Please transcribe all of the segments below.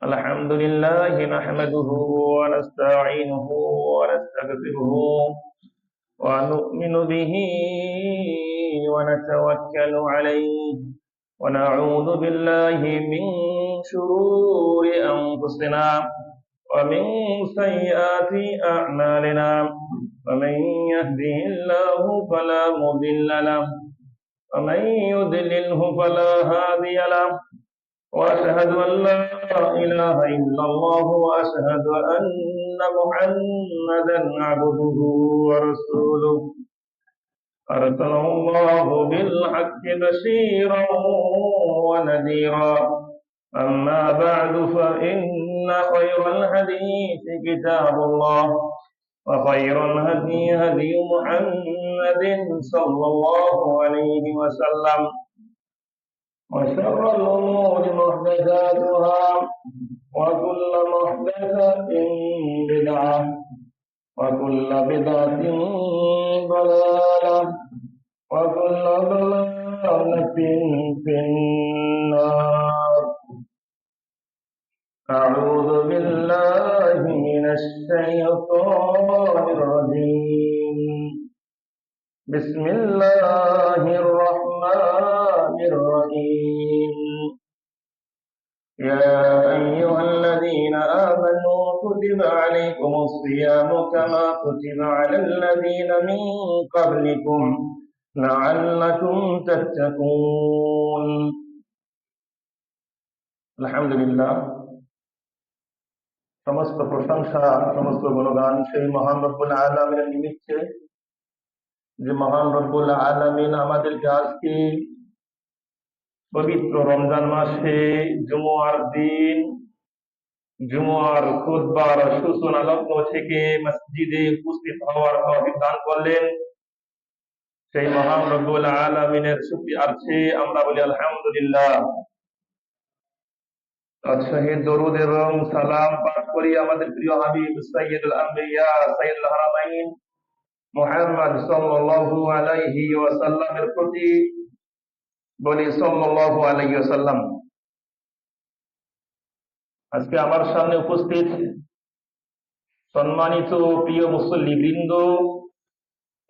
الحمد لله نحمده ونستعينه ونستغفره ونؤمن به ونتوكل عليه ونعوذ بالله من شرور أنفسنا ومن سيئات أعمالنا ومن يهده الله فلا مضل له ومن يضلله فلا هادي له وأشهد أن لا إله إلا الله وأشهد أن محمدا عبده ورسوله أرسله الله بالحق بشيرا ونذيرا أما بعد فإن خير الحديث كتاب الله وخير الهدي هدي محمد صلى الله عليه وسلم وشر الأمور محدثاتها وكل محدثة بدعة وكل بدعة ضلالة وكل ضلالة في النار. أعوذ بالله من الشيطان الرجيم. بسم الله الرحمن الرحيم. يا أيها الذين آمنوا كتب عليكم الصيام كما كتب على الذين من قبلكم لعلكم تتقون. আলহামদুলিল্লাহ, সমস্ত প্রশংসা সমস্ত গুণগান সেই মহান রব্বুল আলামিনের নিমিত্তে, যে মহান রব্বুল আলামিন আমাদেরকে আজকে পবিত্র রমজান মাসে জুমুয়ার দিন জুমুয়ার খুতবার সূচনা লগ্ন থেকে মসজিদে উপস্থিত হওয়ার তৌফিক দান করলেন। সেই মহান রব্বুল আলামিনের শুকরিয়া আছে আমরা বলি আলহামদুলিল্লাহ। শহীদ দরুদ এবং সালাম পাঠ করি আমাদের প্রিয় হাবিব সাইয়্যিদুল আম্বিয়া সাইয়্যিদুল হারামাইন মুহাম্মদ সাল্লাল্লাহু আলাইহি ওয়াসাল্লামের প্রতি, বলি সাল্লাল্লাহু আলাইহি ওয়াসাল্লাম। আজকে আমার সামনে উপস্থিত সম্মানিত প্রিয় মুসল্লিবৃন্দ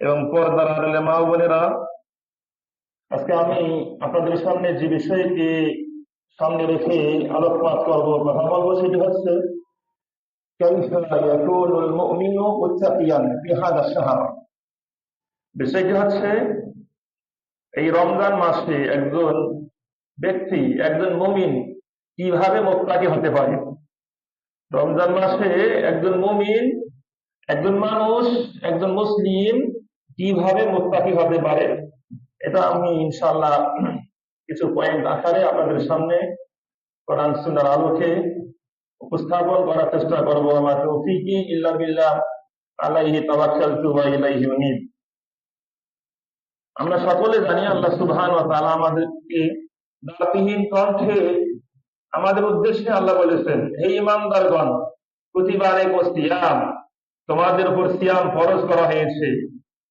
এবং পর্দার আড়ালে মা বোনেরা, আজকে আমি আপনাদের সামনে যে বিষয়কে সামনে রেখে আলোকপাত করবো, কথা বলবো, সেটি হচ্ছে বিষয়টি হচ্ছে এই রমজান মাসে একজন ব্যক্তি, একজন মুমিন কিভাবে মুত্তাকি হতে পারে। রমজান মাসে একজন মুমিন, একজন মানুষ, একজন মুসলিম কিভাবে মুত্তাকি হতে পারে, এটা আমি ইনশাআল্লাহ কিছু পয়েন্ট আকারে আপনাদের সামনে কোরআন সুন্নাহর আলোকে উপস্থাপন করার চেষ্টা করবো। আমার তৌফিকি ইল্লা বিল্লাহ, আলাইহি তাওয়াক্কালতু ওয়া ইলাইহি উনীব। আমরা সকলে জানি আল্লাহ সুবহানাহু ওয়া তাআলা আমাদেরকে দাওয়াতহীন কণ্ঠে আমাদের উদ্দেশ্যে আল্লাহ বলেছেন, হে ঈমানদারগণ, কুতিবা আলাইকুমুস সিয়াম, তোমাদের উপর সিয়াম ফরজ করা হয়েছে,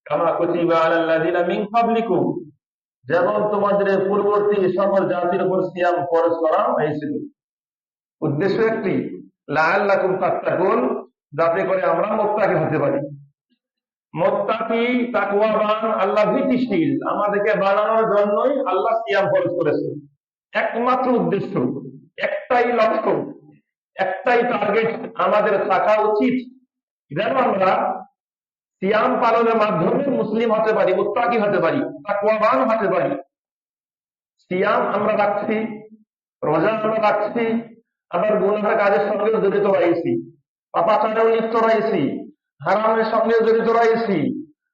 কামা কুতিবা আলাল লাযিনা মিন ক্বাবলিকুম, যেমন তোমাদের পূর্ববর্তী সকল জাতির উপর সিয়াম ফরজ করা হয়েছিল। উদ্দেশ্য একটি, লাআল্লাকুম তাত্তাকুন, যাতে করে আমরা মুত্তাকি হতে পারি। মুত্তাকি, তাকওয়াবান, আল্লাহ ভীতিশীল আমাদেরকে বানানোর জন্যই আল্লাহ সিয়াম ফরজ করেছে। একমাত্র উদ্দেশ্য, একটাই লক্ষ্য, একটাই টার্গেট আমাদের থাকা উচিত, যেন আমরা সিয়াম পালনের মাধ্যমে মুসলিম হতে পারি, মুত্তাকি হতে পারি, তাকওয়াবান হতে পারি। সিয়াম আমরা রাখছি, রোজা আমরা রাখছি, আবার গুনাহের কাজের সঙ্গে জড়িত রয়েছি, পাপাচারেও লিপ্ত রয়েছি, হারামের সঙ্গে জড়িত রয়েছি,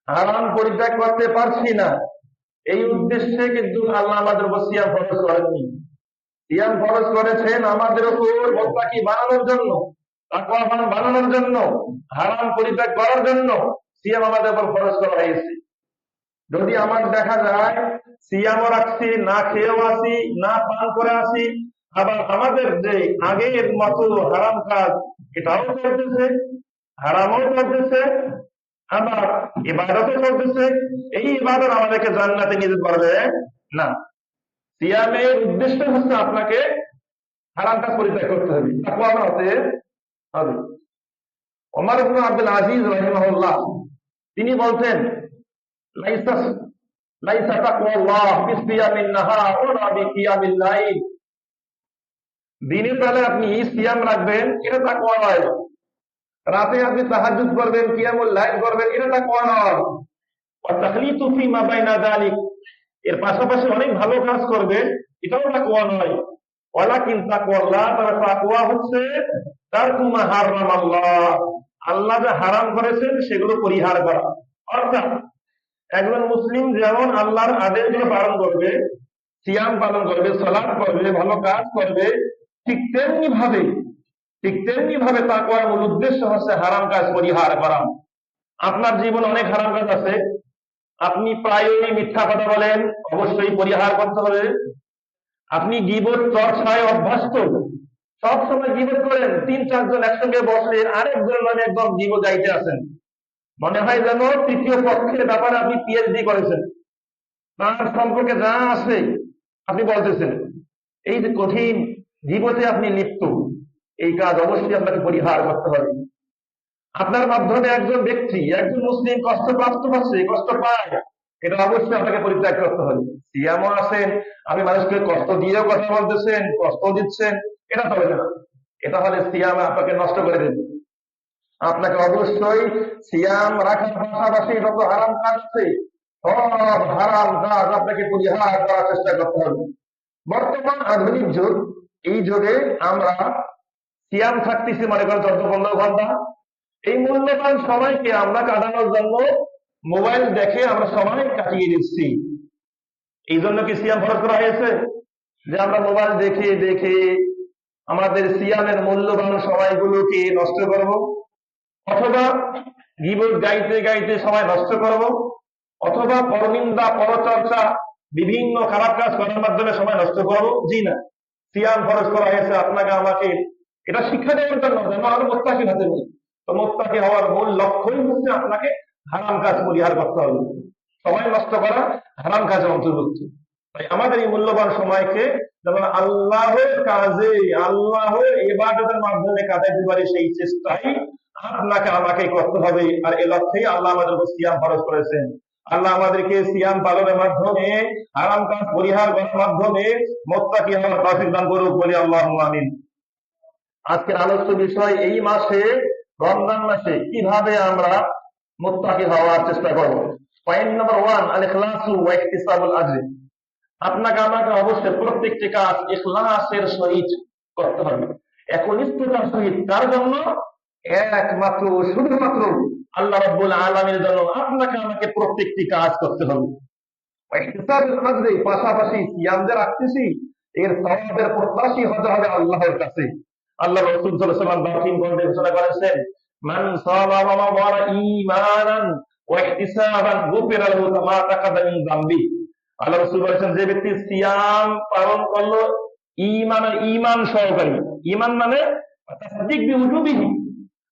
হারাম পরিত্যাগ করতে পারছি না। এই উদ্দেশ্যে কিন্তু আল্লাহ আমাদের উপর সিয়াম ফরজ করেননি। সিয়াম ফরজ করেছেন আমাদের উপর মুত্তাকি বানানোর জন্য, তাকওয়াবান বানানোর জন্য, হারাম পরিত্যাগ করার জন্য সিয়াম আমাদের উপর ফরজ করা হয়েছে। যদি আমার দেখা যায় সিয়ামও রাখছি, না খেয়েও আসি, না পান করে আসি, আবার আমাদের যে আগের মতো হারাম কাজ এটাও করতেছে, হারামও করতেছে, আবার ইবাদতও করতেছে, এই ইবাদত আমাদেরকে জান্নাতে নিয়ে যেতে পারবে না। সিয়ামের উদ্দেশ্য হচ্ছে আপনাকে হারাম কাজ পরিত্যাগ করতে হবে, তাকওয়া হতে হবে। ওমর ইবনে আব্দুল আজিজ রাহিমাহুল্লাহ তিনি বলতেন, লাইসা লাইসা তাকওয়াল্লাহ বিসিয়ামিন নাহার ওয়া বিকিয়ামিল লাইল। দিনের বেলায় আপনি সিয়াম রাখবেন, এটা তাকওয়া নয়। রাতে আপনি তাহাজ্জুদ করবেন, কিয়ামুল লাইল করবেন, এটা তাকওয়া নয়। ওয়া তাখলিতু ফিমা বাইনা যালিক, এর পাশাপাশি অনেক ভালো কাজ করবেন, এটাও তাকওয়া নয়। ওয়ালাকিন তাকওয়াল্লাহ, তার তাকওয়া হচ্ছে তারকু মা হারামাল্লাহ, আল্লাহ যা হারাম করেছেন সেগুলো পরিহার করা। অর্থাৎ একজন মুসলিম যেমন আল্লাহর আদেশগুলো পালন করবে, সিয়াম পালন করবে, সালাত করবে, ভালো কাজ করবে, ঠিক তেমনি ভাবে তাকওয়ার মূল উদ্দেশ্য হচ্ছে হারাম কাজ পরিহার করা। আপনার জীবনে অনেক হারাম কাজ আছে, আপনি প্রায়ই মিথ্যা কথা বলেন, অবশ্যই পরিহার করতে হবে। আপনি গীবত চর্চায় অভ্যস্ত, সব সময় গীবত করেন, 3-4 জন একসঙ্গে বসলে আরেকজন মানে একদম গীবত গাইতে আছেন, মনে হয় যেন তৃতীয় পক্ষের ব্যাপারে আপনি পিএইচডি করেছেন, তার সম্পর্কে যা আছে আপনি বলতেছেন। এই যে কঠিন গীবতে আপনি লিপ্ত, এই কাজ অবশ্যই আপনাকে পরিহার করতে হবে। আপনার মাধ্যমে একজন ব্যক্তি, একজন মুসলিম কষ্ট পায়, এটা অবশ্যই আপনাকে পরিত্যাগ করতে হবে। সিয়ামও আছেন, আপনি মানুষকে কষ্ট দিয়েও কথা বলতেছেন, কষ্ট দিচ্ছেন, এটা হবে না। এটা হলে সিয়াম আপনাকে নষ্ট করে দেবে। আপনাকে অবশ্যই সিয়াম রাখার পাশাপাশি যত হারাম কাজ আছে সব হারাম কাজ আপনাকে পরিহার করার চেষ্টা করতে হবে। বর্তমান আধুনিক যুগ, এই যুগে আমরা সিয়াম থাকতেছি মনে করেন 14-15 ঘন্টা, এই মূল্যবান সময়কে আমরা কাটানোর জন্য মোবাইল দেখে আমরা সময় কাটিয়ে দিচ্ছি। এই জন্য কি সিয়াম ফরজ করা হয়েছে যে আমরা মোবাইল দেখে দেখে আমাদের সিয়ামের মূল্যবান সময়গুলোকে নষ্ট করব, অথবা গীবত গাইতে গাইতে সময় নষ্ট করব, অথবা পরনিন্দা পরচর্চা বিভিন্ন খারাপ কাজ করার মাধ্যমে সময় নষ্ট করব? জি না, সিয়াম ফরজ করা হয়েছে আপনাকে আমাকে এটা শিক্ষা দেওয়ার জন্য যেন আমরা মোত্তাকি হতে পারি। তো মোত্তাকি হওয়ার মূল লক্ষ্যই হচ্ছে আপনাকে হারাম কাজ পরিহার করতে হবে। সময় নষ্ট করা হারাম কাজের অন্তর্ভুক্ত। তাই আমাদের এই মূল্যবান সময়কে যেমন আল্লাহর কাজে, আল্লাহর ইবাদতের মাধ্যমে কাটাইতে পারি, সেই চেষ্টাই আপনাকে আমাকে করতে হবে। আর এ লক্ষ্যেই আল্লাহ আমাদের উপর সিয়াম ফরজ করেছেন। আল্লাহ আমাদেরকে সিয়াম পালনের মাধ্যমে, হারাম কাজ পরিহার করার মাধ্যমে মুত্তাকি হওয়ার তৌফিক দান করুক, বলি আল্লাহুম্মা আমিন। আজকের আলোচ্য বিষয়, এই মাসে, রমজান মাসে কিভাবে আমরা মুত্তাকি হওয়ার চেষ্টা করব। পয়েন্ট নাম্বার 1, আল ইখলাসু ওয়া ইহতিসাবুল আজর। আপনাকে আমাকে অবশ্যই প্রত্যেকটি কাজ ইখলাসের সহিত করতে হবে, একনিষ্ঠতার সহিত। কার জন্য? একমাত্র শুধুমাত্র আল্লাহ রাব্বুল আলামিনের জন্য আপনাকে আমাকে প্রত্যেকটি কাজ করতে হবে। ইহতিসাবুল আজর, পাশাপাশি সিয়াম যে রাখতেছি এর সওয়াবের প্রত্যাশী হতে হবে আল্লাহর কাছে। আল্লাহ রাসূল সাল্লাল্লাহু আলাইহি ওয়াসাল্লাম দাখিল গ্রন্থে ঘোষণা করেছেন, মান সামা রমাদান ঈমানান ওয়া ইহতিসাবান গুফিরা লাহু মা তাকাদ্দামা মিন যামবি। আল্লাহ রাসূল বলেছেন, যে ব্যক্তি সিয়াম পালন করলো ঈমান সহকারী, ঈমান মানে তাসদীক বিউজুবিহি,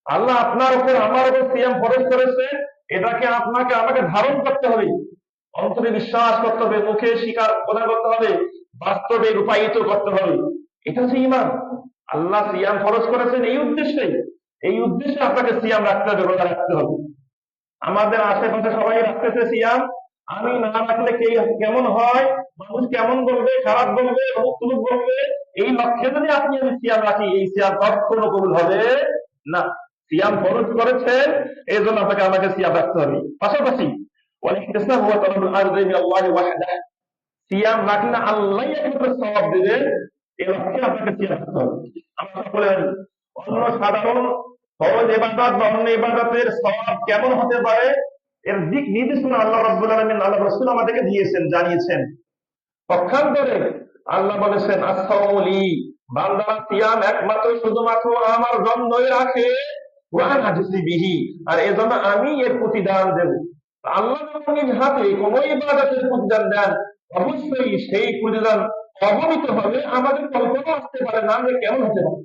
আল্লাহ আপনার উপর আমার উপর সিয়াম ফরজ করেছে, এটাকে আপনাকে আমাকে ধারণ করতে হবে, অন্তরে বিশ্বাস করতে হবে, মুখে স্বীকার প্রদান করতে হবে, বাস্তবে রূপায়িত করতে হবে। এটা হচ্ছে ঈমান। আল্লাহ সিয়াম ফরজ করেছেন এই উদ্দেশ্যে আপনাকে সিয়াম রাখতে হবে, রোজা রাখতে হবে। আমাদের আশেপাশে সবাই রাখতেছে সিয়াম, আমি না রাখলে কেমন হয়, মানুষ কেমন বলবে, খারাপ বলবে, অমুক বলবে, এই লক্ষ্যে যদি আমি সিয়াম রাখি, এই সিয়াম কখনো কবুল হবে না। সিয়াম ফরজ করেছেন, এই জন্য আপনাকে আমাকে সিয়াম রাখতে হবে। পাশাপাশি সিয়াম রাখলে আল্লাহ একমাত্র সওয়াব দেবেন, এই লক্ষ্যে আপনাকে সিয়াম রাখতে হবে। আমরা সকলে অন্য সাধারণ ফরজ ইবাদত বা অন্য ইবাদতের সওয়াব কেমন হতে পারে, এর দিক নির্দেশনা আল্লাহ রাব্বুল আলামিন, আল্লাহ রাসূল আমাদেরকে দিয়েছেন, জানিয়েছেন। পক্ষান্তরে আল্লাহ বলেছেন, আসসাউলি, বান্দারা সিয়াম একমাত্র শুধুমাত্র আমার জন্যই রাখে, ওয়া আজজি বিহি, আর এজন্য আমি এর প্রতিদান দেব। আল্লাহ যখন নিজ হাতে কোন ইবাদতের প্রতিদান দেন, অবশ্যই সেই প্রতিদান অবহিত হবে। আমাদের কল্পনা আসতে পারে না যে কেমন হতে পারে,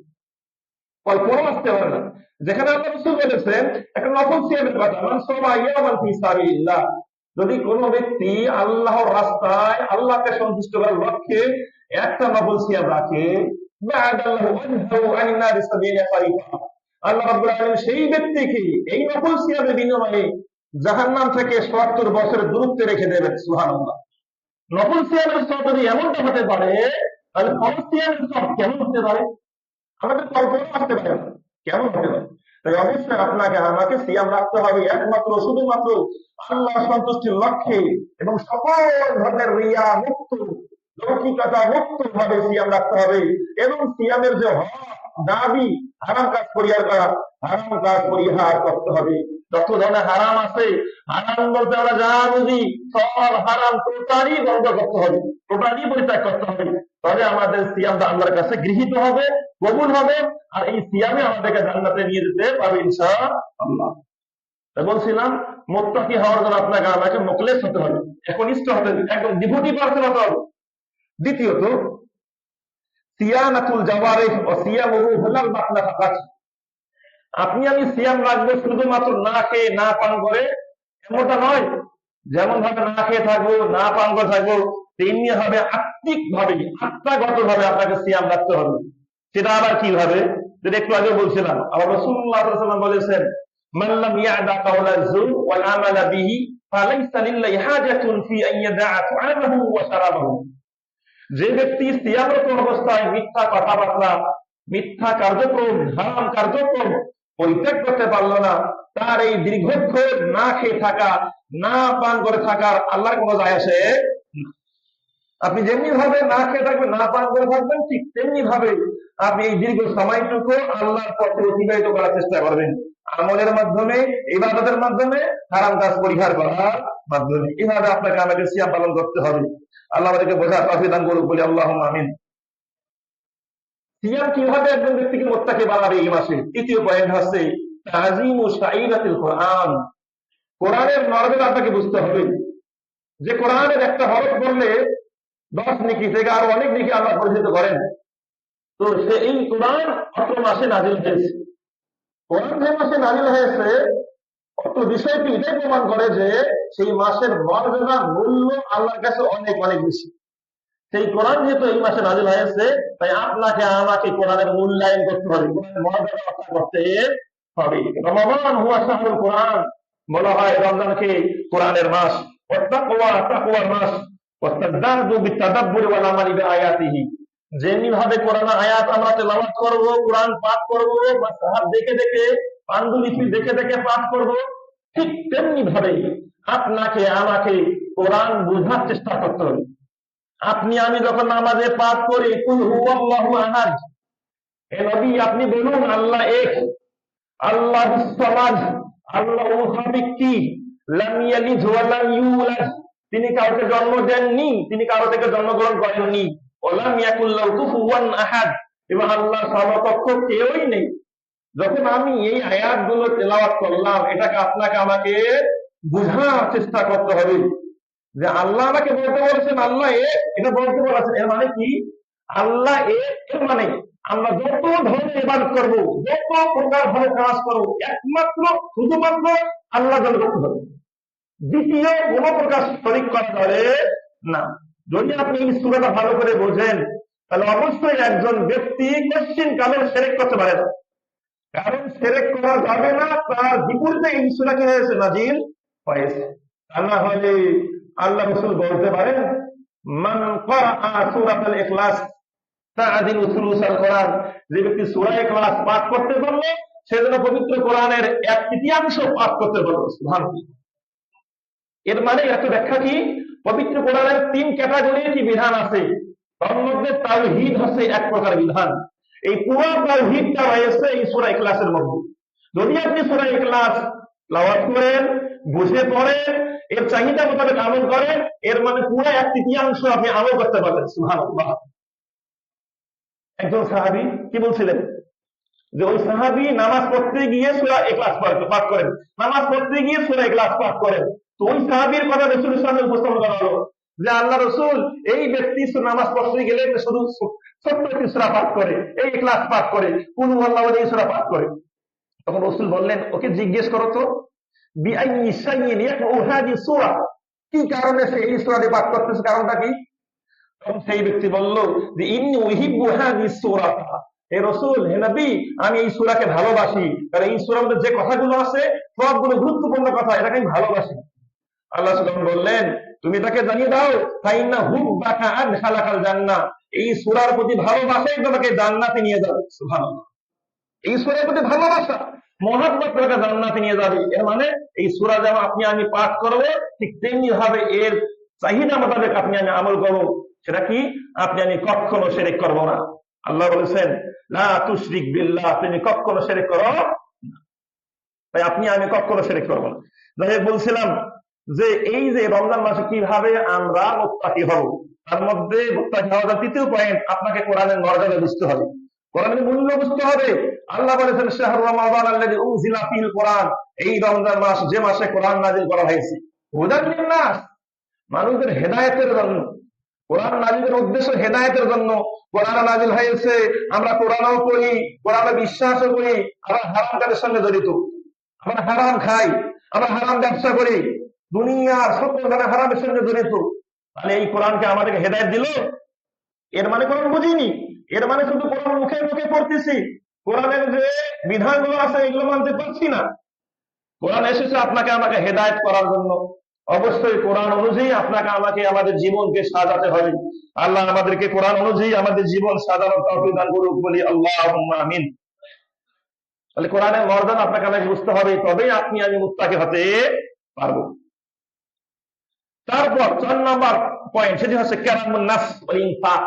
কল্পনা আসতে পারে না। যেখানে আল্লাহ রাসূল বলেছেন একটা নফল সিয়ামের কথা, মান সামা ইয়ামান ফি সাবিলিল্লাহ, যদি কোন ব্যক্তি আল্লাহর রাস্তায় আল্লাহকে সন্তুষ্ট করার লক্ষ্যে একটা নফল সিয়াম রাখে, আল্লাহ রাব্বুল আলামিন সেই ব্যক্তিকে এই নফল সিয়ামের বিনিময়ে জাহান্নাম থেকে 70 বছর দূরত্বে রেখে দেবেন। সুবহানাল্লাহ। নফল সিয়ামের সব যদি এমনটা হতে পারে, তাহলে ফরজ সিয়ামের সব কেমন হতে পারে? আমাদের কল্পনা আসতে পারে না কেমন হতে পারে। তাই অবশ্যই আপনাকে আমাকে সিয়াম রাখতে হবে একমাত্র শুধুমাত্র আল্লাহ সন্তুষ্টির লক্ষ্যে, এবং সকল ধরনের রিয়া মুক্ত, লৌকিকতা মুক্ত ভাবে সিয়াম রাখতে হবে। এবং সিয়ামের যে হক দাবি, হারাম কাজ পরিহার করা, হারাম কাজ পরিহার করতে হবে। যত ধরনের হারাম আছে, হারাম বলতে আমরা যা বুঝি সব হারাম টোটালি বন্ধ করতে হবে, টোটালি পরিত্যাগ করতে হবে। তবে আমাদের সিয়ামটা আল্লাহর কাছে গৃহীত হবে, কবুল হবে, আর এই সিয়ামে আমাদেরকে জান্নাতে নিয়ে যেতে পারবে ইনশাআল্লাহ। বলছিলাম মুত্তাকি হওয়ার জন্য আপনাকে আমাকে মুখলেস হতে হবে, একনিষ্ঠ হতে হবে, একদম ডিভোটি পারসন হতে হবে। দ্বিতীয়ত, সিয়ানাতুল জাওয়ারিহ ও সিয়ামুহু হুলাল বাতলা ফাকাত। আপনি আমি সিয়াম রাখবো শুধুমাত্র না খেয়ে না পান করে, এমনটা নয়। যেমন ভাবে না খেয়ে থাকবো, না পান করে থাকবো, তেমনি ভাবে আত্মিক ভাবে, আত্মাগত ভাবে আপনাকে সিয়াম রাখতে হবে। সেটা আবার কিভাবে? যেটা একটু আগে বলছিলাম, আবার রাসূলুল্লাহ সাল্লাল্লাহু আলাইহি ওয়াসাল্লাম বলেছেন, মান লাম ইয়াদা কাওলা যুর ওয়াল আমালা বিহি ফালাইসা লিল্লাহি হাজাতুন ফি আন ইয়াদা তা'আমাহু ওয়া শারাবাহু। যে ব্যক্তি সিয়ামরত অবস্থায় মিথ্যা কথাবার্তা, মিথ্যা কার্যক্রম, হারাম কার্যক্রম পরিত্যাগ করতে পারলো না, তার এই দীর্ঘক্ষণ না খেয়ে থাকা, না পান করে থাকার আল্লাহর কোনো যায় আসে না। আপনি যেমনি ভাবে না খেয়ে থাকবেন, না পান করে থাকবেন, ঠিক তেমনি ভাবে আপনি এই দীর্ঘ সময়টুকু আল্লাহর পথে অতিবাহিত করার চেষ্টা করবেন, আমলের মাধ্যমে, ইবাদতের মাধ্যমে, হারাম কাজ পরিহার করার মাধ্যমে। এভাবে আপনাকে আমাকে সিয়াম পালন করতে হবে। আল্লাহ আমাদেরকে বোঝার তৌফিক দান করুক, বলি আল্লাহুম্মা আমিন। সিয়াম কিভাবে একজন ব্যক্তিকে মুত্তাকি বানাবে এই মাসে? তৃতীয় পয়েন্ট হচ্ছে তাযীমু শাঈরাতিল কোরআন। কোরআনের মর্যাদা আপনাকে বুঝতে হবে, যে কোরআনের একটা হরফ বললে 10 নেকি থেকে আরো অনেক নেকি আল্লাহ পরিচিত করেন। তো সে এই কোরআন অত্র মাসে নাজিল হয়েছে। কোরআন যে মাসে নাজিল হয়েছে, অত্র বিষয়টি এটাই প্রমাণ করে যে সেই মাসের মর্যাদা, মূল্য আল্লাহর কাছে অনেক অনেক বেশি। সেই কোরআন যেহেতু এই মাসে নাজিল হয়েছে, তাই আপনাকে আমাকে কোরআনের মূল্যায়ন করতে হবে, কোরআনের মর্যাদা রক্ষা করতে হবে। রমাদান হুয়া শাহরুল কোরআন, বলা হয় রমজানকে কোরআনের মাস, ওয়াত্তাকওয়া তাকওয়ার মাস, ওয়াস্তাজদাদু বিতাদাব্বুরি ওয়াল আমালি বিআয়াতিহি। যেমনি ভাবে কোরআন আয়াত আমরা তেলাওয়াত করব, কোরআন পাঠ করব, বা সাহাব দেখে দেখে, পান্ডুলিপি দেখে দেখে পাঠ করব, ঠিক তেমনি ভাবে আপনাকে আমাকে কোরআন বুঝার চেষ্টা করতে হবে। আপনি আমি যখন নামাজে পাঠ করি কুল হুয়াল্লাহু আহাদ, এ নবী আপনি বলুন আল্লাহ এক, আল্লাহুস সামাদ, আল্লাহ মুখাবিক্কি, লাম ইয়ালিদ ওয়া লাম ইউলাদ, তিনি কাউকে জন্ম দেননি, তিনি কারো থেকে জন্মগ্রহণ করেননি, ওয়া লাম ইয়াকুল লাহু কুফুওয়ান আহাদ, এবং আল্লাহর সমকক্ষ কেউই নেই। যখন আমি এই আয়াতগুলো তেলাওয়াত করলাম, এটাকে আপনাকে আমাকে বুঝার চেষ্টা করতে হবে যে আল্লাহ আমাকে বলতে বলেছেন আল্লাহ এক, এটা বলতে বলেছেন, এর মানে কি? আল্লাহ এক এর মানে আমরা যত ধরনের ইবাদত করব, যত প্রকার ভাবে কাজ করব, একমাত্র শুধুমাত্র আল্লাহ জন্য করতে হবে, দ্বিতীয় কোন প্রকার শরীক করা যাবে না। যদি আপনি এই সূরাটা ভালো করে বোঝেন, তাহলে অবশ্যই একজন ব্যক্তি কোশ্চিন কালের শিরক করতে পারে না, কারণ শিরক করা যাবে না তার বিপরীতে এই সূরা কি হয়েছে, নাজিল হয়েছে। তা না হলে আল্লাহ রাসূল বলতে পারেন, মান ক্বারা সূরাতুল ইখলাস তা'দিলু সুলুসাল কোরআন, যে ব্যক্তি সূরা ইখলাস পাঠ করতে পারলো, সে যেন পবিত্র কোরআনের 1/3 পাঠ করতে পারলো। সুবহানাল্লাহ। এর মানে এত ব্যাখ্যা কি? পবিত্র কোরআনের 3 ক্যাটাগরির কি বিধান আছে, তার মধ্যে তাওহীদ হচ্ছে এক প্রকার বিধান। এই পুরো তাওহীদটা রয়েছে এই সূরা ইখলাসের মধ্যে। যদি আপনি সূরা ইখলাস তেলাওয়াত করেন, বুঝে পড়েন, এর চাহিদা মোতাবেক আমল করেন, এর মানে পুরো 1/3 আপনি আমল করতে পারবেন। সুবহানাল্লাহ। একজন সাহাবী কি বলছিলেন, যে ওই সাহাবী নামাজ পড়তে গিয়ে সূরা ইখলাস পাঠ করেন, নামাজ পড়তে গিয়ে সূরা ইখলাস পাঠ করেন। তো ওই সাহাবীর কথা রাসূলের সামনে উপস্থাপন করা হলো যে আল্লাহ রাসূল, এই ব্যক্তি নামাজ পড়তে গেলে শুধু ছোট্ট একটি সূরা পাঠ করে, এই ইখলাস পাঠ করে, কুল হুয়াল্লাহু এই সূরা পাঠ করে। তখন রাসূল বললেন, ওকে জিজ্ঞেস করো তো, বিআইয়ি শাইইন ইয়াকউ হাযিহি সূরা, কি কারণে সে এই সূরাটি পাঠ করতেছে, কারণটা কি? তখন সেই ব্যক্তি বলল যে ইন্নী উহিব্বু হাযিহিস সূরাতা, হে রাসূল, হে নবী, আমি এই সূরাকে ভালোবাসি, কারণ এই সূরার মধ্যে যে কথাগুলো আছে সবগুলো গুরুত্বপূর্ণ কথা, এটাকে আমি ভালোবাসি। আল্লাহ সুবহানাহু বললেন, তুমি তাকে জানিয়ে দাও, ফাইন্না হুব্বাকা আদখালাকাল জান্নাহ, এই সূরার প্রতি ভালোবাসাই তোমাকে জান্নাতে নিয়ে যাবে। সুবহানাল্লাহ। এই সূরার প্রতি ভালোবাসা, মহব্বত তোমাকে জান্নাতে নিয়ে যাবে। এর মানে এই সূরা যেমন আপনি আমি পাঠ করব, ঠিক তেমনি ভাবে এর চাহিদা মোতাবেক আপনি আমি আমল করব। সেটা কি? আপনি আমি কখনো শিরক করব না। আল্লাহ বলেছেন, লা তুশরিক বিল্লাহ, তুমি কখনো শিরক করো না। তাই আপনি আমি কখনো শিরক করব না। যাই বলছিলাম যে এই যে রমজান মাসে কিভাবে আমরা মুত্তাকি হব, তার মধ্যে মুত্তাকি হওয়ার তৃতীয় পয়েন্ট, আপনাকে কোরআনের মর্যাদা বুঝতে হবে, কোরআনের মূল্য বুঝতে হবে। আল্লাহ বলেছেন, শাহরু রমাদান আল্লাযী উনজিলা ফীহিল কোরআন, এই রমজান মাস যে মাসে কোরআন নাযিল করা হয়েছে, হুদান লিন-নাস, মানুষের হেদায়েতের জন্য। কোরআন নাযিলের উদ্দেশ্য হেদায়েতের জন্য কোরআন নাযিল হয়েছে। আমরা কোরআনও পড়ি, কোরআনে বিশ্বাসও করি, আবার হারাম কাজের সঙ্গে জড়িত, আমরা হারাম খাই, আমরা হারাম ব্যবসা করি, দুনিয়ার সকল ধরনের হারামের সঙ্গে জড়িত। তাহলে এই কোরআনকে আমাদেরকে হেদায়েত দিল? এর মানে কোরআন বুঝিনি, এর মানে শুধু কোরআন মুখে মুখে পড়তেছি, কোরআনের যে বিধানগুলো আছে এগুলো মানতে পারছি না। কোরআন এসেছে আপনাকে আমাকে হেদায়েত করার জন্য। অবশ্যই কোরআন অনুযায়ী আপনাকে আমাকে আমাদের জীবনকে সাজাতে হবে। আল্লাহ আমাদেরকে কোরআন অনুযায়ী আমাদের জীবন সাজানোর তৌফিক দান করুক, বলি আল্লাহুম্মা আমিন। তাহলে কোরআনের মর্যাদা আপনাকে আমাকে বুঝতে হবে, তবেই আপনি আমি মুত্তাকি হতে পারবো। তারপর 4 নম্বর পয়েন্ট, সেটি হচ্ছে কারামুন নাফস ওয়াল ইনফাক।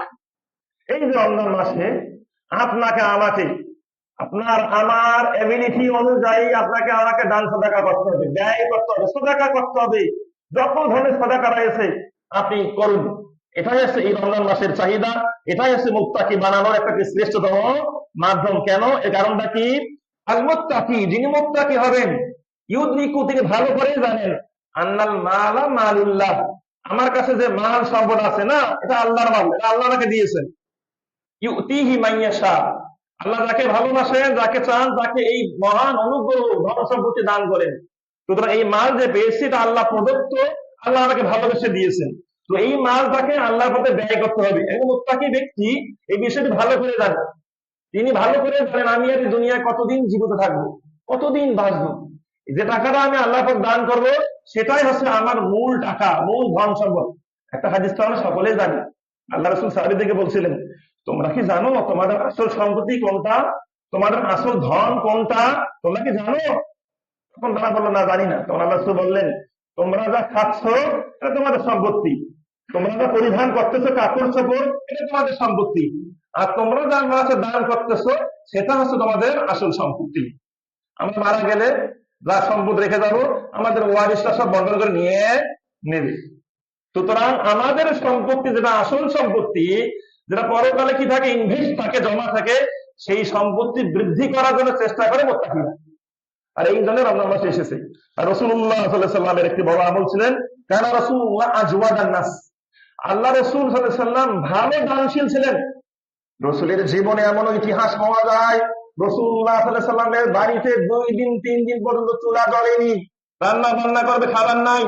এই যে রমজান মাসে আপনাকে আমাকে, আপনার আমার এবিলিটি অনুযায়ী আপনাকে আমাকে দান সাদাকা করতে হবে, ব্যয় করতে হবে, সাদাকা করতে হবে। যত ধরনের সাদাকা রয়েছে আপনি করুন। এটাই হচ্ছে এই রমজান মাসের চাহিদা, এটাই হচ্ছে মুত্তাকি বানানোর একটা শ্রেষ্ঠতম মাধ্যম। কেন? এর কারণটা কি? আল মুত্তাকি, যিনি মুত্তাকি হবেন, ইউদ্রিকু, তিনি ভালো করে জানেন, আন্নাল মালা মালুল্লাহ, আমার কাছে যে মাল সম্পদ আছে না, এটা আল্লাহর মাল, এটা আল্লাহ আমাকে দিয়েছেন। ইউতিহি মাইয়াশা, আল্লাহ যাকে ভালোবাসেন, যাকে চান, তাকে এই মহান অনুগ্রহ ধন সম্পত্তি দান করেন। সুতরাং এই মাল যে পেয়েছি এটা আল্লাহ প্রদত্ত, আল্লাহ আমাকে ভালোবেসে দিয়েছেন। তো এই মালটাকে আল্লাহর পথে ব্যয় করতে হবে। এবং মুত্তাকি ব্যক্তি এই বিষয়টি ভালো করে জানেন, তিনি ভালো করে জানেন আমি আর এই দুনিয়ায় কতদিন জীবিত থাকবো, কতদিন বাঁচবো। যে টাকাটা আমি আল্লাহর পথে দান করব, সেটাই হচ্ছে আমার মূল টাকা, মূল ধন সম্পদ। একটা হাদিস তো আমরা সকলেই জানি, আল্লাহ রাসূল সাহাবীদেরকে বলছিলেন, তোমরা কি জানো তোমাদের আসল সম্পত্তি কোনটা, তোমাদের আসল ধন কোনটা, তোমরা কি জানো? তখন তারা বললো, না, জানি না। তখন আল্লাহ রাসূল বললেন, তোমরা যা খাচ্ছ এটা তোমাদের সম্পত্তি, তোমরা যা পরিধান করতেছো কাপড় চোপড়, এটা তোমাদের সম্পত্তি, আর তোমরা যা মাঝে দান করতেছো সেটা হচ্ছে তোমাদের আসল সম্পত্তি। আমরা মারা গেলে যা সম্পদ রেখে যাবো, আমাদের ওয়ারিসরা সব বন্ধন করে নিয়ে নেবে। সুতরাং আমাদের সম্পত্তি, যেটা আসল সম্পত্তি, যেটা পরকালে কি থাকে, ইনভেস্ট থাকে, জমা থাকে, সেই সম্পত্তি বৃদ্ধি করার জন্য চেষ্টা করে মুত্তাকিরা। আর এই জন্য রমজান মাস এসেছে। আর রাসূলুল্লাহ সাল্লাল্লাহু আলাইহি ওয়াসাল্লামের একটি বড় আমল ছিলেন, কানা রাসূলুল্লাহ আজওয়াদান নাস, আল্লাহ রাসূল সাল্লাল্লাহু আলাইহি ওয়াসাল্লাম ভালো দানশীল ছিলেন। রাসূলের জীবনে এমন ইতিহাস পাওয়া যায়, রাসূলুল্লাহ সাল্লাল্লাহু আলাইহি ওয়াসাল্লামের বাড়িতে 2 দিন 3 দিন পর্যন্ত চুলা জ্বলেনি, রান্না বান্না করবে, খাবার নাই,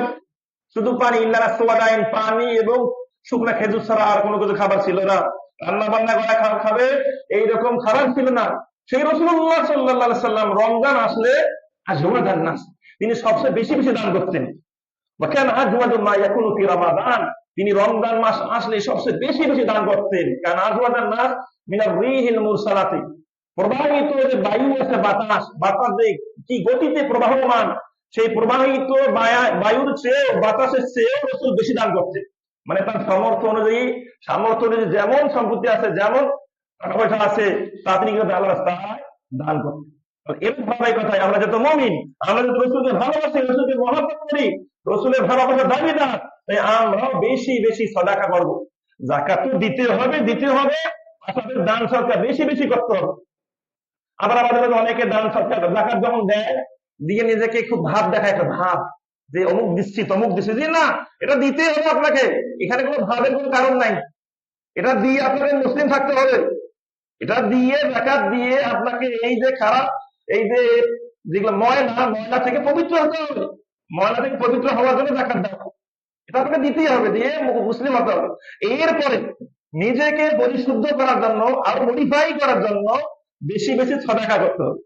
শুধু পানি, ইল্লা রাসওয়াদাইন, পানি এবং শুকনা খেজুর ছাড়া আর কোনো কিছু খাবার ছিল না। রান্না বান্না করে খাবার খাবে, এইরকম খাবার ছিল না। সেই রাসূলুল্লাহ সাল্লাল্লাহু আলাইহি ওয়াসাল্লাম রমজান আসলে আজওয়াদান নাস, তিনি সবচেয়ে বেশি বেশি দান করতেন। ওয়া কানা আজওয়াদু মা ইয়াকুনু ফি রমাদান, তিনি রমজান মাস আসলে সবচেয়ে বেশি বেশি দান করতেন। কানা আজওয়াদান নাস মিনার রিহিল মুরসালাতি, প্রবাহিত যে বায়ু আছে, বাতাস, বাতাস কি গতিতে প্রবাহমান, সেই প্রবাহিত বায়ুর চেয়ে, বাতাসের চেয়ে রাসূল বেশি দান করতেন। মানে তার সামর্থ্য অনুযায়ী যেমন সম্পত্তি আছে, যেমন টাকা পয়সা আছে, তা তিনি কিন্তু আল্লাহর রাস্তায় দান করতেন। এর ধারাবাহিকতায় আমরা যত মুমিন, আমরা যত রাসূলকে ভালোবাসি, রাসূলকে মহব্বত করি, রাসূলের ভালোবাসার দাবিদার, তাই আমরা বেশি বেশি সাদাকা করব। যাকাত তো দিতে হবে, আসলে দান সরকার বেশি বেশি করতে হবে। আবার আমাদের অনেকে দান সরকার, যাকাত যখন দেয়, দিয়ে নিজেকে খুব ভাব দেখায়, একটা ভাব যে অমুক দিচ্ছি তমুক দিচ্ছি, যে না, এটা দিতে হবে আপনাকে, এখানে কোনো ভাবের কোনো কারণ নাই। এটা দিয়ে আপনাকে মুসলিম থাকতে হবে, এটা দিয়ে, যাকাত দিয়ে আপনাকে এই যে খারাপ, এই যে যেগুলো ময়লা থেকে পবিত্র হতে হবে, ময়লা থেকে পবিত্র হওয়ার জন্য যাকাত দেওয়া, এটা আপনাকে দিতেই হবে, দিয়ে মুসলিম হতে হবে। এরপরে নিজেকে পরিশুদ্ধ করার জন্য আর মডিফাই করার জন্য বেশি বেশি সদাকা করতে হবে।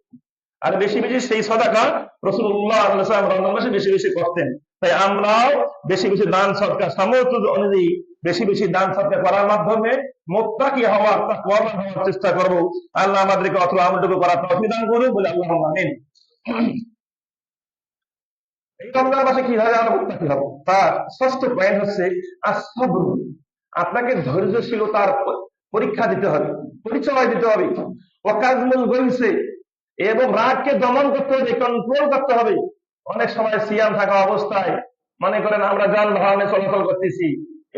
আর বেশি বেশি সেই সদাকা রাসূলুল্লাহ সাল্লাল্লাহু আলাইহি ওয়াসাল্লাম রমজান মাসে বেশি বেশি করতেন। তাই আমরাও বেশি বেশি দান সদকা সামর্থ্য অনুযায়ী বেশি বেশি দান সদকা করার মাধ্যমে মুত্তাকি হওয়ার, তাকওয়াবান হওয়ার চেষ্টা করব। আল্লাহ আমাদেরকে অথবা আমলটুকু করার তৌফিক দান করুন বলে আল্লাহুম্মা আমিন। এই রমজান মাসে কিভাবে আমরা মুত্তাকি হব, তার ষষ্ঠ পয়েন্ট হচ্ছে আস-সাবর। আপনাকে ধৈর্যশীলতার পরীক্ষা দিতে হবে, পরিচয় দিতে হবে। ওয়াকাজমুল গাইছে, এবং রাগকে দমন করতে হবে, কন্ট্রোল করতে হবে। অনেক সময় সিয়াম থাকা অবস্থায় মনে করেন আমরা যানবাহনে চলাচল করতেছি,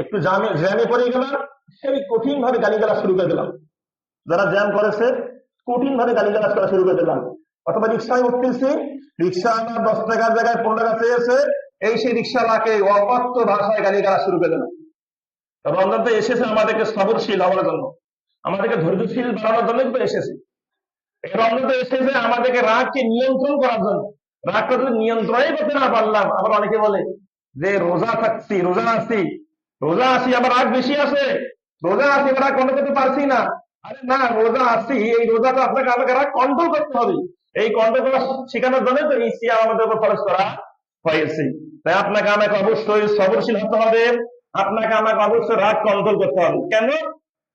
একটু জ্যামে পড়ে গেলাম, সেই কঠিন ভাবে গালিগালাজ শুরু করে দিলাম। যারা জ্যাম করেছে কঠিন ভাবে গালিগালাজ করা শুরু করে দিলাম। অথবা রিক্সায় উঠতেছি, রিক্সা আমার 10 টাকার জায়গায় 15 টাকা চেয়েছে, এই সেই রিক্সাওয়ালাকে অকথ্য ভাষায় গালিগালাজ শুরু করে দিলাম। রমজান তো এসেছে আমাদেরকে সবরশীল হওয়ার জন্য, আমাদেরকে ধৈর্যশীল বাড়ানোর জন্য কিন্তু এসেছে। এই রমজান তো এসেছে আমাদেরকে রাগকে নিয়ন্ত্রণ করার জন্য। রাগটা যদি নিয়ন্ত্রণই করতে না পারলাম, আবার অনেকে বলে যে রোজা থাকছি, রোজা আছি আবার রাগ বেশি আছে, রোজা আছি রাগ কন্ট্রোল করতে পারছি না। আরে না, রোজা আছি, এই রোজাটা আপনাকে আমাকে রাগ কন্ট্রোল করতে হবে। এই কন্ট্রোল করা শেখানোর জন্য তো এই সিয়াম আমাদের উপর খরচ করা হয়েছে। তাই আপনাকে আমাকে অবশ্যই সবরশীল হতে হবে, আপনাকে আমাকে অবশ্যই রাগ কন্ট্রোল করতে হবে। কেন?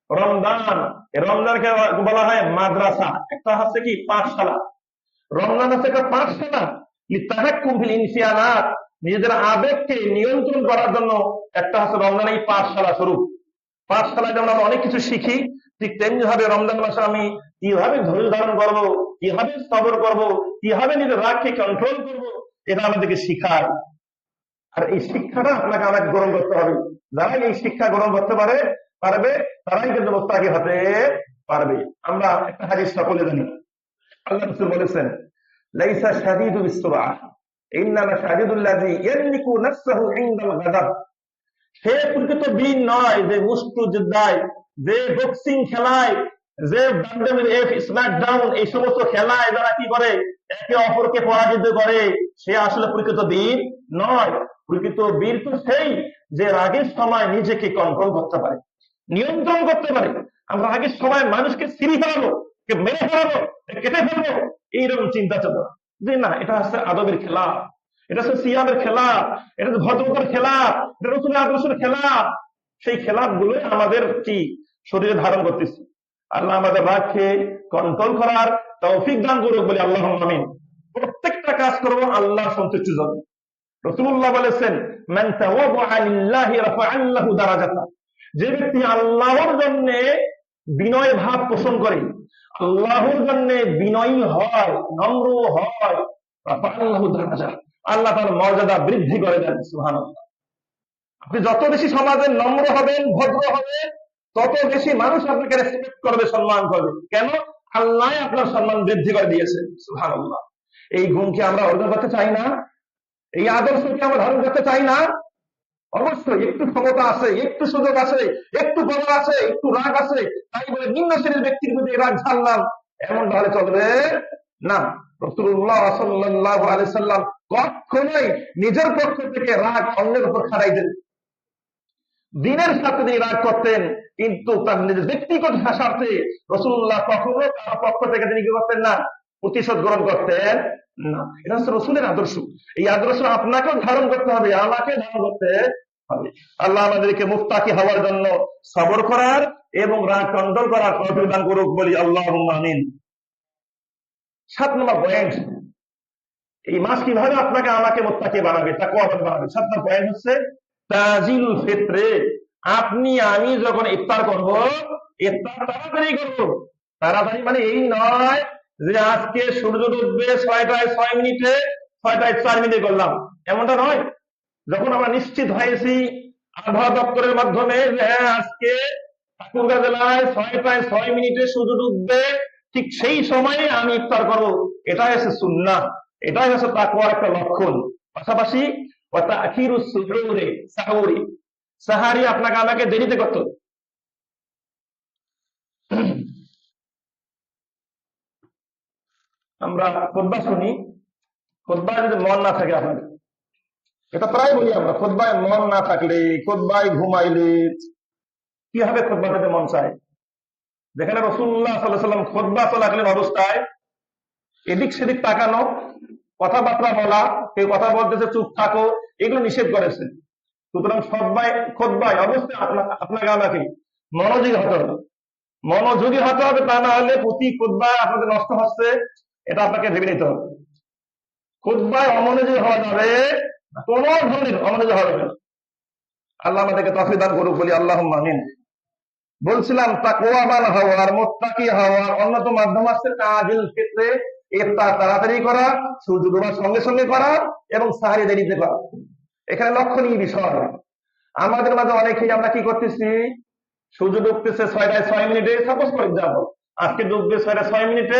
রমজান, রমজানকে বলা হয় মাদ্রাসা, একটা হচ্ছে কি পাঠশালা। রমজান হচ্ছে একটা পাঠশালা, লিতাহাক্কুম ফিল ইনসিয়ানাত, নিজেদের আবেগকে নিয়ন্ত্রণ করার জন্য একটা হচ্ছে রমজান এই পাঠশালা স্বরূপ। পাঠশালায় যেমন আমরা অনেক কিছু শিখি, ঠিক তেমনি ভাবে রমজান মাসে আমি কিভাবে ধৈর্য ধারণ করবো, কিভাবে সবর করবো, কিভাবে নিজের রাগকে কন্ট্রোল করবো, এটা আমাদেরকে শিখায়। আর এই শিক্ষাটা আপনাকে আমাকে গ্রহণ করতে হবে। যারা এই শিক্ষা গ্রহণ করতে পারবে তারাই কিন্তু মুত্তাকি হতে পারবে। আমরা একটা হাদিস সকলে জানি, আল্লাহ রাসূল বলেছেন, লাইসা শাদীদু বিসসুরআহ ইন্নামা শাদীদুল্লাযী ইয়ামলিকু নাফসাহু ইনদাল গাদাব। সে প্রকৃত বীর নয় যে মুষ্টিযোদ্ধায়, যে বক্সিং খেলায়, যে ডাব্লিউএফ স্ম্যাকডাউন এই সমস্ত খেলায় যারা কি করে একে অপরকে পরাজিত করে, সে আসলে প্রকৃত বীর নয়। প্রকৃত বীর তো সেই যে রাগের সময় নিজেকে কন্ট্রোল করতে পারে, নিয়ন্ত্রণ করতে পারে। আমরা রাগের সময় মানুষকে ছিঁড়ে ফেলাবো, মেরে ফেলাবো, কেটে ফেলবো, এইরকম চিন্তা চেতনা যে না, এটা হচ্ছে আদবের খেলা, এটা হচ্ছে সিয়ামের খেলা, এটা হচ্ছে ভদ্রতার খেলা, এটা রসুলের আদর্শের খেলা। সেই খেলা গুলো আমাদের কি শরীরে ধারণ করতেছি। আল্লাহ আমাদের রাগকে কন্ট্রোল করার তৌফিক দান করুক বলে আল্লাহুম্মা আমিন। প্রত্যেকটা কাজ করবো আল্লাহর সন্তুষ্টির জন্য। রাসূলুল্লাহ বলেছেন, মান তাওয়াদা লিল্লাহি রাফাআল্লাহু দারাজাতা, যে ব্যক্তি আল্লাহর জন্য বিনয় ভাব পোষণ করে, আল্লাহর জন্য বিনয়ী হয়, নম্র হয়, রাফাআল্লাহু দারাজা, আল্লাহ তার মর্যাদা বৃদ্ধি করে দেন। সুবহানাল্লাহ। আপনি যত বেশি সমাজে নম্র হবেন, ভদ্র হবেন, তত বেশি মানুষ আপনাকে রেসপেক্ট করবে, সম্মান করবে। কেন? আল্লাহ আপনার সম্মান বৃদ্ধি করে দিয়েছেন। সুবহানাল্লাহ। এই গুণকে আমরা অর্জন করতে চাই না? এই আদর্শকে আমরা ধারণ করতে চাই না? অবশ্যই একটু ক্ষমতা আছে, একটু সুযোগ আছে, একটু বল আছে, একটু রাগ আছে, তাই বলে নিম্ন শ্রেণীর ব্যক্তির প্রতি রাগ ঝাড়লাম, এমন তাহলে চলবে না। রাসূলুল্লাহ সাল্লাল্লাহু আলাইহি সাল্লাম কখনোই নিজের পক্ষ থেকে রাগ অন্যের উপর খাটাইতেন। দিনের সাথে তিনি রাগ করতেন, কিন্তু তার নিজের ব্যক্তিগত স্বার্থে রাসূলুল্লাহ কখনো তার পক্ষ থেকে তিনি কি করতেন না, প্রতিশোধ গ্রহণ করতেন না। এটা হচ্ছে রাসূলের আদর্শ। এই আদর্শ আপনাকেও ধারণ করতে হবে, আমাকে ধারণ করতে হবে। আল্লাহ আমাদেরকে মুত্তাকি হওয়ার জন্য সবর করার এবং রাগ কন্ট্রোল করার তৌফিক দান করুক বলি আল্লাহুম্মা আমিন। 7 নম্বর পয়েন্ট, এই মাস কিভাবে আপনাকে আমাকে মুত্তাকি বানাবে, তাকওয়াবান বানাবে। 7 নম্বর পয়েন্ট হচ্ছে তাজিল ফিত্রে। আপনি আমি যখন ইফতার করব, ইফতার তাড়াতাড়ি করব। তাড়াতাড়ি মানে এই নয় যে আজকে সূর্য উঠবে 6টায় 6 মিনিটে, 6টায় 4 মিনিটে করলাম, এমনটা নয়। যখন আমরা নিশ্চিত হয়েছি আবহাওয়া দপ্তরের মাধ্যমে যে হ্যাঁ আজকে ঠাকুরগাঁ জেলায় 6টায় 6 মিনিটে সূর্য উঠবে, ঠিক সেই সময়ে আমি ইফতার করব, এটাই হচ্ছে সুন্নাহ, এটাই হচ্ছে তাকওয়ার একটা লক্ষণ। পাশাপাশি সাহারি আপনাকে আমাকে দেরিতে করতে। আমরা খুতবা শুনি, খুতবা যদি মন না থাকে আপনাদের, এটা প্রায় বলি আমরা, খুতবায় মন না থাকলে, খুতবায় ঘুমাইলে কি হবে? খুতবাতে মন চায়। যেখানে রাসূলুল্লাহ সাল্লাল্লাহু আলাইহি ওয়াসাল্লাম খুতবা চলাকালীন অবস্থায় এদিক সেদিক তাকানো, কথাবার্তা বলা, কেউ কথা বলতেছে চুপ থাকো, এগুলো নিষেধ করেছে। সুতরাং খুতবায় অবশ্যই আপনাকে আমাকে মনোযোগী হতে হবে, মনোযোগী হতে হবে। তা না হলে প্রতি খুতবায় আপনাদের নষ্ট হচ্ছে, এটা আপনাকে ভেবে নিতে হবে। খুতবায় অমনোযোগী হওয়া যাবে, কোন ধরনের অমনোযোগী হবে না। আল্লাহ আমাদেরকে তৌফিক দান করুক, বলি আল্লাহুম্মা আমিন। বলছিলাম তাকওয়াবান হওয়ার, মুত্তাকি হওয়ার অন্যতম মাধ্যম আছে কাজের ক্ষেত্রে ইফতার তাড়াতাড়ি করা, সূর্য ডোবার সঙ্গে সঙ্গে করা এবং সাহারি দেরিতে করা। এখানে লক্ষণীয় বিষয়, আমাদের মাঝে অনেকেই আমরা কি করতেছি, সূর্য ডুবতেছে 6টায় 6 মিনিটে, সাপোজ ফর এক্সাম্পল আজকে ডুববে 6টায় 6 মিনিটে,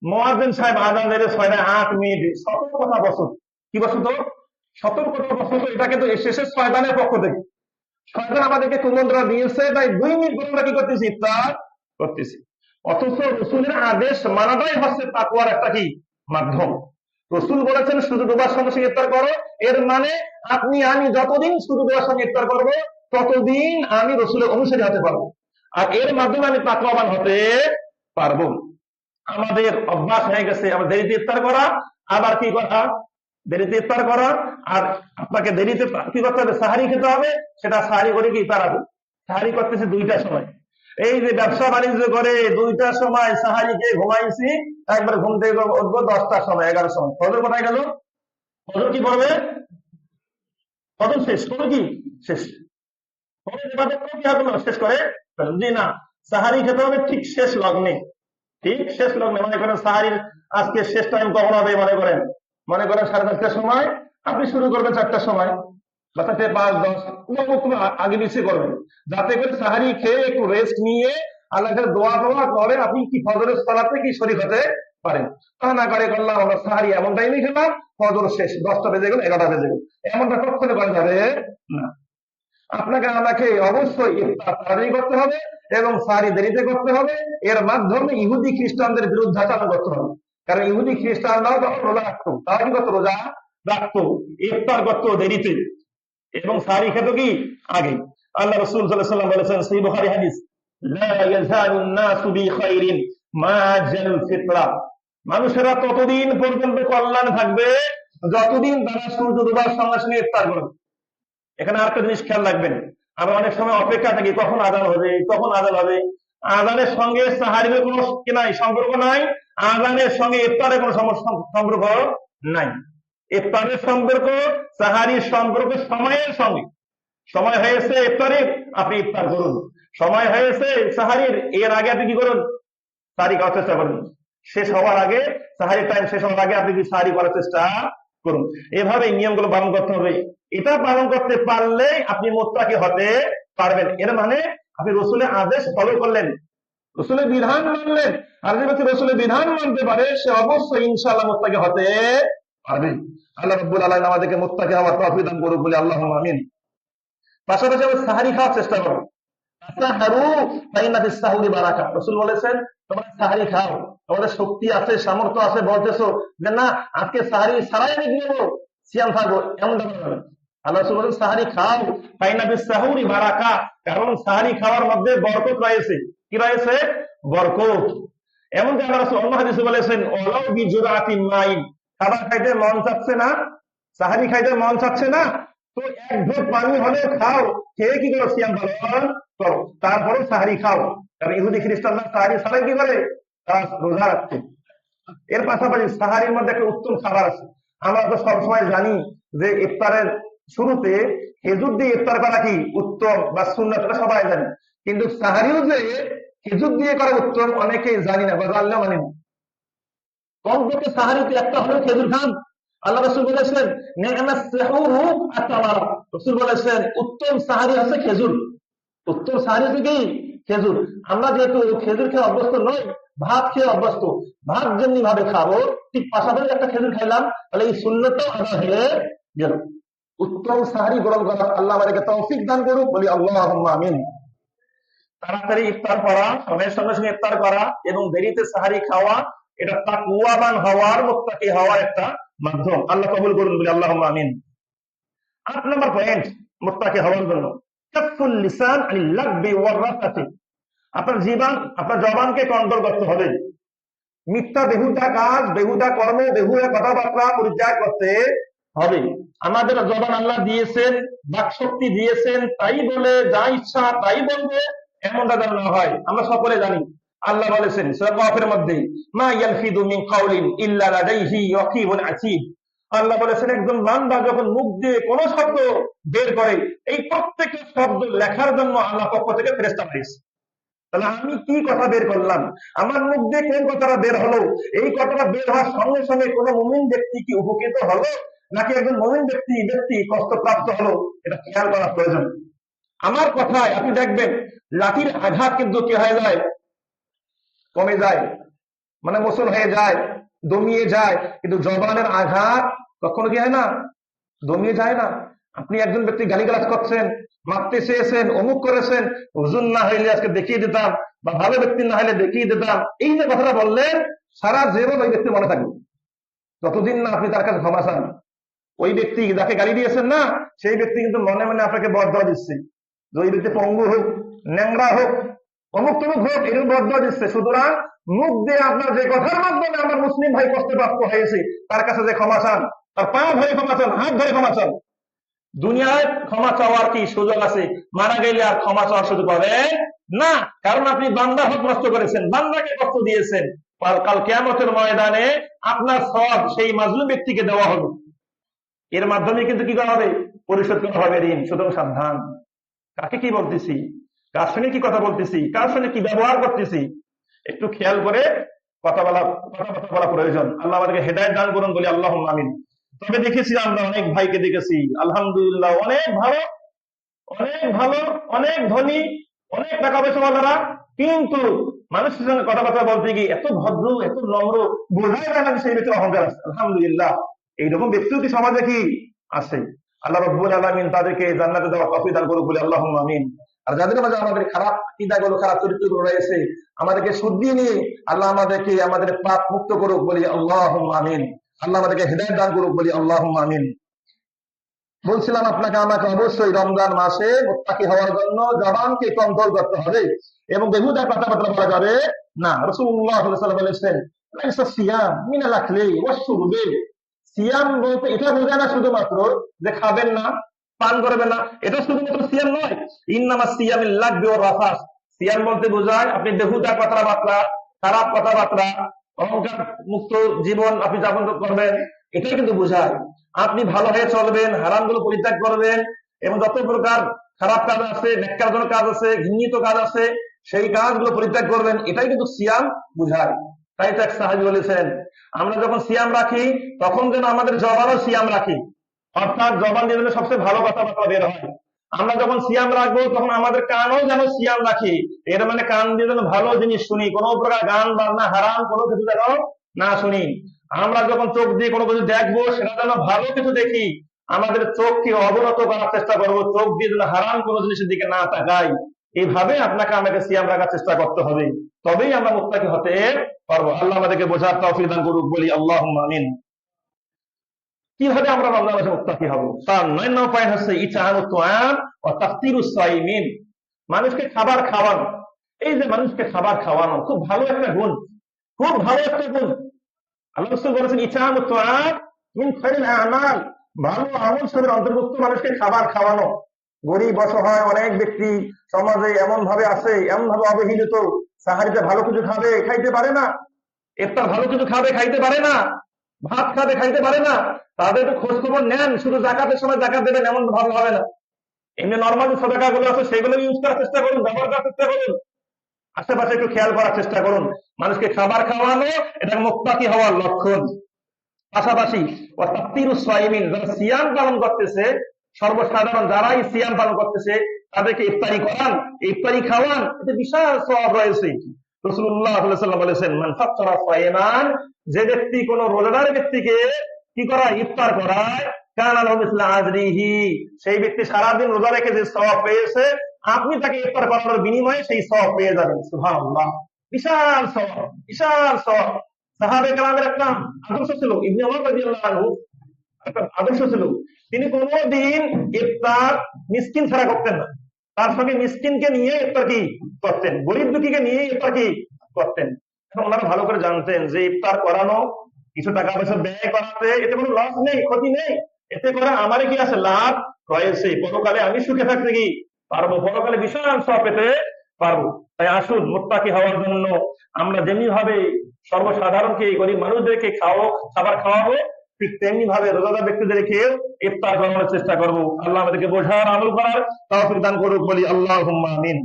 মুয়াজ্জিন সাহেব আযান দেবে 6টায় 8 মিনিটে। সতর্কতা বশত, কি বশত? সতর্কতা বশত। এটা কিন্তু শেষে শয়তানের পক্ষ থেকে, শয়তান আমাদেরকে কুমন্ত্রণা দিয়েছে, তাই 2 মিনিট পরে আমরা কি করতেছি? ইফতার করতেছি। অথচ রসুলের আদেশ মানাটাই হচ্ছে তাকওয়ার একটা কি মাধ্যম। রসুল বলেছেন সূর্য ডোবার সঙ্গে সঙ্গে ইফতার করো, এর মানে আপনি আমি যতদিন সূর্য ডোবার সঙ্গে ইফতার করবো ততদিন আমি রসুলের অনুসারী হতে পারবো, আর এর মাধ্যমে আমি তাকওয়াবান হতে পারবো। আমাদের অভ্যাস হয়ে গেছে আমরা দেরিতে ইফতার করা, আবার কি করা? দেরিতে ইফতার করা। আর আপনাকে দেরিতে কি করতে হবে? সাহারি খেতে হবে। সেটা সাহারি করে কি তাড়াতাড়ি সাহারি করতেছে 2টার সময়। এই যে ব্যবসা বাণিজ্য করে 2টার সময় সাহারি খেয়ে ঘুমাইছি, একবার ঘুম থেকে উঠবো 10টার সময়, 11টার সময়। ফজর কোথায় গেল? ফজর কি পড়বে? ফজর শেষ করে কি শেষ? ফজর ইবাদত কি হবে না শেষ করে? জি না, সাহারি খেতে হবে ঠিক শেষ লগ্নে। ঠিক শেষ লগ্নে, মনে করেন সাহারির আজকে শেষ টাইম কখন হবে? মনে করেন 4:30টার সময়, আপনি শুরু করবেন 4টার সময় বা 4:05, 10 আগে পিছিয়ে করবেন, যাতে করে সাহারি খেয়ে একটু রেস্ট নিয়ে আল্লাহর কাছে দোয়া করে আপনি কি ফজরের সালাতে কি শরীক হতে পারেন। তা না করে করলাম আমরা সাহারি এমন টাইমে খেলাম, ফজর শেষ 10টা বেজে গেল, 11টা বেজে গেল, এমনটা কখনো করা যাবে না। আপনাকে আমাকে অবশ্যই ইফতার তাড়াতাড়ি করতে হবে এবং সাহারি দেরিতে করতে হবে। এর মাধ্যমে ইহুদি খ্রিস্টানদের বিরুদ্ধাচরণ করতে হবে। কারণ ইহুদি খ্রিস্টানরাও তখন রোজা রাখতো, তারা কি করতো? রোজা রাখতো, ইফতার করতো দেরিতে এবং সাহারি খেত কি আগে। আল্লাহ রাসূল সাল্লাল্লাহু আলাইহি ওয়াসাল্লাম বলেছেন, সহিহ বুখারী হাদিস, লা ইয়াজালুন নাসু বিখাইরিন মা জাল ফিতরা, মানুষেরা ততদিন পর্যন্ত কল্যাণে থাকবে যতদিন তারা সূর্য ডোবার সঙ্গে সঙ্গে ইফতার করবে। এখানে আরেকটা জিনিস খেয়াল রাখবেন, আমরা অনেক সময় অপেক্ষা থাকি কখন আযান হবে, কখন আযান হবে। আযানের সঙ্গে সাহারির কোনো কি নাই, সম্পর্ক নাই। আযানের সঙ্গে ইফতারের কোনো সম্পর্ক নাই। ইফতারের সম্পর্ক, সাহারির সম্পর্ক সময়ের সঙ্গে। সময় হয়েছে ইফতারের, আপনি ইফতার করুন। সময় হয়েছে সাহারির, এর আগে আপনি কি করুন? সাহারি খাওয়ার চেষ্টা করুন। শেষ হওয়ার আগে, সাহারির টাইম শেষ হওয়ার আগে আপনি কি সাহারি করার চেষ্টা করুন। এভাবে নিয়মগুলো পালন করতে হবে। এটা পালন করতে পারলে আপনি মুত্তাকি হতে পারবেন। এর মানে আপনি রসুলের আদেশ ফলো করলেন, রসুলের বিধান মানলেন। আর যে ব্যক্তি রসুলের বিধান মানতে পারে সে অবশ্যই ইনশাআল্লাহ মুত্তাকি হতে পারবে। আল্লাহ রাব্বুল আলামিন আমাদেরকে মুত্তাকি হওয়ার তৌফিক দান করুক, বলি আল্লাহুম্মা আমিন। পাশাপাশি আমরা সাহারি খাওয়ার চেষ্টা করব। তাসাহারু ফাইন্না ফিস সাহুরি বারাকা, রাসূল বলেছেন তোমরা সাহারি খাও, তোমাদের শক্তি আছে, সামর্থ্য আছে, বলতেছো যে না আজকে সাহারি ছাড়াই আমি কি করবো? সিয়াম থাকবো, এমনটা করবে না। আল্লাহ রাসূল বলেন সাহারি খাও, ফাইন্না ফিস সাহুরি বারাকা, কারণ সাহারি খাওয়ার মধ্যে বরকত রয়েছে। কি রয়েছে? বরকত। এমনকি আল্লাহ রাসূল অন্য হাদিসে বলেছেন, ওয়ালাউ বিজুরাতিন মাইন, খাবার খাইতে মন চাচ্ছে না, সাহারি খাইতে মন চাচ্ছে না, তো এক ঢোক পানি হলে খাও, খেয়ে কি করো? সিয়াম পালন করো, তারপরে সাহারি খাও। কারণ ইহুদি খ্রিস্টানরা সাহারি ছাড়াই কি করে? তারা রোজা রাখছে। এর পাশাপাশি সাহারির মধ্যে একটা উত্তম খাবার আছে। আমরা তো সবসময় জানি যে ইফতারের শুরুতে খেজুর দিয়ে ইফতার করা কি উত্তম বা সুন্নাত, এটা সবাই জানি। কিন্তু সাহারিও যে খেজুর দিয়ে করা উত্তম অনেকেই জানি না বা জানলেও মানি না। কমপক্ষে সাহারিতে একটা হলেও খেজুর খান। আল্লাহ রাসূল বলেছেন নি'মাস সাহুরু আত-তামার, রাসূল বলেছেন উত্তম সাহারি হচ্ছে খেজুর। উত্তম সাহারি হচ্ছে কি? খেজুর। আমরা যেহেতু খেজুর খেয়ে অভ্যস্ত নই, ভাত খেয়ে অভ্যস্ত, ভাত যেমনি ভাবে খাবো ঠিক পাশাপাশি একটা খেজুর খাইলাম, তাহলে এই সুন্নতটাও আদায় হয়ে গেল। উত্তম সাহারি গ্রহণ করা আল্লাহ আমাদেরকে তৌফিক দান করুক, বলি আল্লাহুম্মা আমিন। তাড়াতাড়ি ইফতার করা, সময়ের সঙ্গে সঙ্গে ইফতার করা এবং দেরিতে সাহারি খাওয়া, এটা তাকওয়াবান হওয়ার, মুত্তাকি হওয়ার একটা মাধ্যম। আল্লাহ কবুল করুন, বলি আল্লাহুম্মা আমিন। 8 নম্বর পয়েন্ট মুত্তাকি হওয়ার জন্য, কাফুল লিসান আনিল লাগবি ওয়ার রাফাতি। আপনার জীবন, আপনার জবানকে কন্ট্রোল করতে হবে। মিথ্যা বেহুদা কাজ, বেহুদা কর্ম, বেহুদা কথাবার্তা পরিত্যাগ করতে হবে। আমাদের জবান আল্লাহ দিয়েছেন, বাকশক্তি দিয়েছেন, তাই বলে যা ইচ্ছা তাই বলবে, এমনটা যেন না হয়। আমরা সকলে জানি আল্লাহ বলেছেন সূরা কাফের মধ্যে, মা ইয়ালফিদু মিন কাউলিন ইল্লা লাদাইহি রাকিবুন আতীদ। আল্লাহ বলেছেন একজন বান্দা যখন মুখ দিয়ে কোন শব্দ বের করে, এই প্রত্যেকটা শব্দ লেখার জন্য আল্লাহ পক্ষ থেকে ফেরেশতা পাঠিয়েছে। তাহলে আমি কি কথা বের করলাম, আমার মুখ দিয়ে কোন কথাটা বের হলো, এই কথাটা বের হওয়ার সঙ্গে সঙ্গে কোন মুমিন ব্যক্তি কি উপকৃত হলো, নাকি একজন মুমিন ব্যক্তি কষ্টপ্রাপ্ত হলো, এটা খেয়াল করা প্রয়োজন। আমার কথায় আপনি দেখবেন লাঠির আঘাত কিন্তু কি হয়ে যায়, কমে যায়, মানে মোচন হয়ে যায়, দমিয়ে যায়, কিন্তু জবানের আঘাত কখনো কি হয় না, দমিয়ে যায় না। আপনি একজন ব্যক্তি গালিগালাজ করছেন, মারতে চেয়েছেন, অমুক করেছেন, হুজুর না হইলে আজকে দেখিয়ে দিতাম, বা ভালো ব্যক্তি না হলে দেখিয়ে দিতাম, এই যে কথাটা বললেন সারা জীবন ওই ব্যক্তি মনে থাকবে, যতদিন না আপনি তার কাছে ক্ষমা চান। ওই ব্যক্তি যাকে গালি দিয়েছেন না, সেই ব্যক্তি কিন্তু মনে মনে আপনাকে বদদোয়া দিচ্ছে, যে ওই ব্যক্তি পঙ্গু হোক, ন্যাংরা হোক, অমুক তমুক হোক, এরকম বদদোয়া দিচ্ছে। সুতরাং মুখ দিয়ে আপনার যে কথার মাধ্যমে আমার মুসলিম ভাই কষ্টপ্রাপ্ত হয়েছে, তার কাছে যে ক্ষমা চান, তার পা ধরে ক্ষমা চান, হাত ধরে ক্ষমা চান। দুনিয়ায় ক্ষমা চাওয়ার কি সুযোগ আছে? মারা গেলে আর ক্ষমা চাওয়ার সুযোগ পাবেন না, কারণ আপনি বান্দার হক নষ্ট করেছেন, বান্দাকে কষ্ট দিয়েছেন। কাল কিয়ামতের ময়দানে আপনার সওয়াব সেই মাজলুম ব্যক্তিকে দেওয়া হবে, এর মাধ্যমে কিন্তু কি করা হবে, পরিশোধ করা হবে ঋণ। সুতরাং সাবধান, কাকে কি বলতেছি, কার সঙ্গে কি কথা বলতেছি, কার সঙ্গে কি ব্যবহার করতেছি, একটু খেয়াল করে কথাবার্তা বলা প্রয়োজন। আল্লাহ আমাদেরকে হেদায়েত দান করুন, বলি আল্লাহুম্মা আমিন। তবে দেখেছি আমরা অনেক ভাইকে দেখেছি আলহামদুলিল্লাহ, অনেক ভালো, অনেক ভালো, অনেক ধনী, অনেক টাকা পয়সাওয়ালারা, কিন্তু মানুষের সঙ্গে কথাবার্তা বলতে গিয়ে এত ভদ্র, এত নম্র, বোঝাই যায় না সেই ব্যক্তির অহংকার আছে। আলহামদুলিল্লাহ, এইরকম ব্যক্তিও কি সমাজে কি আছে? আল্লাহ রাব্বুল আলামিন তাদেরকে জান্নাতে দেওয়া তৌফিক দান করুন, বলি আল্লাহুম্মা আমিন। আর যাদের মাঝে আমাদের খারাপ আকীদাগুলো, খারাপ চরিত্রগুলো রয়েছে, আমাদেরকে শুদ্ধিয়ে নিয়ে আল্লাহ আমাদের পাপ মুক্ত করুক, বলি আল্লাহুম্মা আমিন। আল্লাহ আমাদেরকে হেদায়েত দান করুক, বলি আল্লাহুম্মা আমিন। বলছিলাম আপনাকে আমাকে অবশ্যই রমজান মাসে মুত্তাকি হওয়ার জন্য জবানকে কন্ট্রোল করতে হবে এবং বেহুদা কথাবার্তা বলা যাবে না। রাসূলুল্লাহ সাল্লাল্লাহু আলাইহি ওয়াসাল্লাম বলেছেন, লাইসা সিয়াম মিনাল আকলি ওয়াশ-শুরবি। সিয়াম বলতে এটা বোঝায় না শুধুমাত্র যে খাবেন না, পান করবেন না, এটা শুধুমাত্র সিয়াম নয়। ইন্নামাস সিয়ামিল লাগবি ওয়ার রাফাস। সিয়াম বলতে বোঝায় আপনি বেহুদা কথাবার্তা, খারাপ কথাবার্তা, অহংকার মুক্ত জীবন আপনি যাপন করবেন, এটাই কিন্তু বোঝায়। আপনি ভালো হয়ে চলবেন, হারামগুলো পরিত্যাগ করবেন, এবং যত প্রকার খারাপ কাজ আছে, নেককারজনক কাজ আছে, ঘৃণিত কাজ আছে, সেই কাজগুলো পরিত্যাগ করবেন, এটাই কিন্তু সিয়াম বোঝায়। তাই তো এক সাহাবী বলেছেন, আমরা যখন সিয়াম রাখি তখন যেন আমাদের জবানও সিয়াম রাখি, অর্থাৎ জবান দিয়ে যেন সবচেয়ে ভালো কথাবার্তা বের হয়। আমরা যখন সিয়াম রাখবো তখন আমাদের কানও যেন সিয়াম রাখি, এর মানে কান দিয়ে যেন ভালো জিনিস শুনি, কোনো প্রকার গান বাজনা হারাম কোনো কিছু যেন না শুনি। আমরা যখন চোখ দিয়ে কোনো কিছু দেখবো সেটা যেন ভালো কিছু দেখি, আমাদের চোখকে অবনত করার চেষ্টা করবো, চোখ দিয়ে যেন হারাম কোনো জিনিসের দিকে না তাকাই। এইভাবে আপনাকে আমাকে সিয়াম রাখার চেষ্টা করতে হবে, তবেই আমরা মুত্তাকি হতে পারবো। আল্লাহ আমাদেরকে বোঝার তৌফিক দান করুক, বলি আল্লাহুম্মা আমিন। কিভাবে আমরা রমজান মাসে মুত্তাকি হব? তার 9 নম্বর পয়েন্ট হচ্ছে ইতআমুত তুআম ওয়া তাফতিরুস সাইমিন। মানুষকে খাবার খাওয়ানো। এই যে মানুষকে খাবার খাওয়ানো খুব ভালো একটা গুণ, খুব ভালো একটা গুণ। আল্লাহ রাসূল বলেছেন ইতআমুত তুআম মিন খায়রিল আমাল। ভালো আমল সবের অন্তর্ভুক্ত মানুষকে খাবার খাওয়ানো। গরিব অসহায় অনেক ব্যক্তি সমাজে এমন ভাবে আছে, এমন ভাবে অবহেলিত, সাহারিতে ভালো কিছু খাবে খাইতে পারে না, ইফতার ভালো কিছু খাবে খাইতে পারে না, ভাত খাবে খাইতে পারে না। তাদের তো খোঁজ খবর নেন, শুধু জাকাতের সময় জাকাত দেবেন এমন ভালো হবে না। এমনি নর্মাল সাদাকা গুলো আছে সেগুলো ইউজ করার চেষ্টা করুন, ব্যবহার করার চেষ্টা করুন, আশেপাশে একটু খেয়াল করার চেষ্টা করুন। মানুষকে খাবার খাওয়ানো এটা মুত্তাকি হওয়ার লক্ষণ। পাশাপাশি ওয়াতাফতিরুস সাইমিন, যারা সিয়াম পালন করতেছে, সর্বসাধারণ যারাই সিয়াম পালন করতেছে তাদেরকে ইফতারি করান, ইফতারি খাওয়ান, এতে বিশাল সওয়াব রয়েছে। রাসূলুল্লাহ সাল্লাল্লাহু আলাইহি ওয়াসাল্লাম বলেছেন, মান ফাত্তারা সাইমান, যে ব্যক্তি কোন রোজাদার ব্যক্তিকে কি করায়, ইফতার করায়, কানা লাহু মিসলু আজরিহি, সেই ব্যক্তি সারাদিন রোজা রেখে যে সওয়াব পেয়েছে, আপনি তাকে ইফতার করানোর বিনিময়ে সেই সওয়াব পেয়ে যাবেন। সুবহানাল্লাহ, বিশাল সওয়াব, বিশাল সওয়াব। সাহাবে কেরামের একটা আদর্শ ছিল। ইবনে ওমর রাদিয়াল্লাহু আনহু একটা আদর্শ ছিল। তিনি কোনোদিন ইফতার মিসকিন ছাড়া করতেন না, তার সঙ্গে মিসকিনকে নিয়ে ইফতার কি করতেন, গরিব দুঃখীকে নিয়ে ইফতার কি করতেন। এখন ওনারা ভালো করে জানতেন যে ইফতার করানো, কিছু টাকা পয়সা ব্যয় করাতে এতে কোনো লস নেই, ক্ষতি নেই, এতে করে আমার কি আছে, লাভ রয়েছে। পরকালে আমি সুখে থাকতে কি পারবো, পরকালে বিশাল সব পেতে পারবো। তাই আসুন মুত্তাকি হওয়ার জন্য আমরা যেমনি ভাবে সর্বসাধারণকে, গরিব মানুষদেরকে খাবার খাওয়াবো, ঠিক তেমনি ভাবে রোজাদার ব্যক্তিদেরকে ইফতার করানোর চেষ্টা করবো। আল্লাহ আমাদেরকে বোঝার, আমল করার তৌফিক দান করুক, বলি আল্লাহুম্মা আমিন।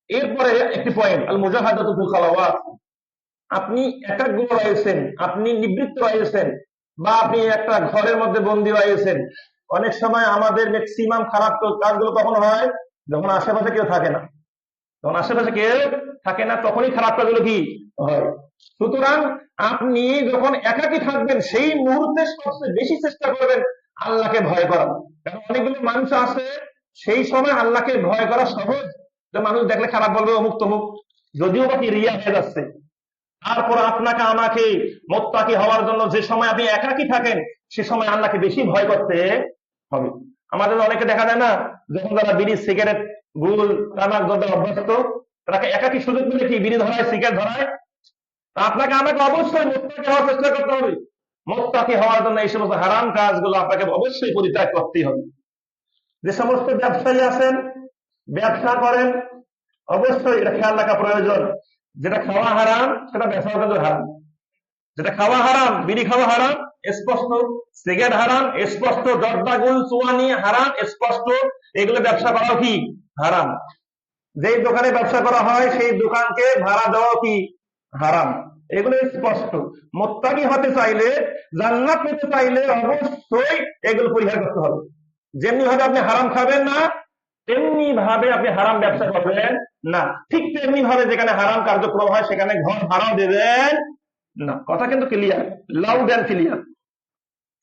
এরপরে একটি পয়েন্ট, আল মুজাহাদাতু ফিল খালাওয়াত। আপনি একাগ্র রয়েছেন, আপনি নিবৃত্ত রয়েছেন, বা আপনি একটা ঘরের মধ্যে বন্দী রয়েছেন। অনেক সময় আমাদের ম্যাক্সিমাম খারাপ কাজগুলো কখন হয়, যখন আশেপাশে কেউ থাকে না। যখন আশেপাশে কেউ থাকে না তখনই খারাপ কাজগুলো কি হয়। সুতরাং আপনি যখন একাকী থাকবেন সেই মুহূর্তে সবচেয়ে বেশি চেষ্টা করবেন আল্লাহকে ভয় করার। কারণ অনেকগুলো মানুষ আছে সেই সময় আল্লাহকে ভয় করা সহজ, যে মানুষ দেখলে খারাপ বলবে অমুক তমুক, যদিও বাকি রিয়া হয়ে যাচ্ছে। তারপর আপনাকে আমাকে মুত্তাকি হওয়ার জন্য যে সময় আপনি একাকী থাকেন সে সময় আল্লাহকে বেশি ভয় করতে হবে। আমাদের অনেকে দেখা যায় না, যখন তারা বিড়ি সিগারেট গুল তামাক ধরতে অভ্যস্ত, তাকে একাকী সুযোগ পেলে কি বিড়ি ধরায়, সিগারেট ধরায়। আপনাকে আমাকে অবশ্যই মুত্তাকি হওয়ার চেষ্টা করতে হবে। মুত্তাকি হওয়ার জন্য এই সমস্ত হারাম কাজগুলো আপনাকে অবশ্যই পরিত্যাগ করতেই হবে। যে সমস্ত ব্যবসায়ী আছেন, ব্যবসা করেন, অবশ্যই এটা খেয়াল রাখা প্রয়োজন। যেটা খাওয়া হারাম সেটা ব্যবসা কিন্তু হারাম। যেটা খাওয়া হারাম, বিড়ি খাওয়া হারাম স্পষ্ট, সিগারেট হারাম স্পষ্ট, জর্দা গুল চুয়ানি হারাম স্পষ্ট, এগুলো ব্যবসা করাও কি হারাম। যেই দোকানে ব্যবসা করা হয় সেই দোকানকে ভাড়া দেওয়াও কি হারাম, এগুলো স্পষ্ট। মুত্তাকি হতে চাইলে, জান্নাত পেতে চাইলে অবশ্যই এগুলো পরিহার করতে হবে। যেমনি ভাবে আপনি হারাম খাবেন না, তেমনি ভাবে আপনি হারাম ব্যবসা করবেন না, ঠিক তেমনি ভাবে যেখানে হারাম কার্যক্রম হয় সেখানে ঘর ভাড়াও দেবেন না। কথা কিন্তু ক্লিয়ার, লাউড অ্যান্ড ক্লিয়ার।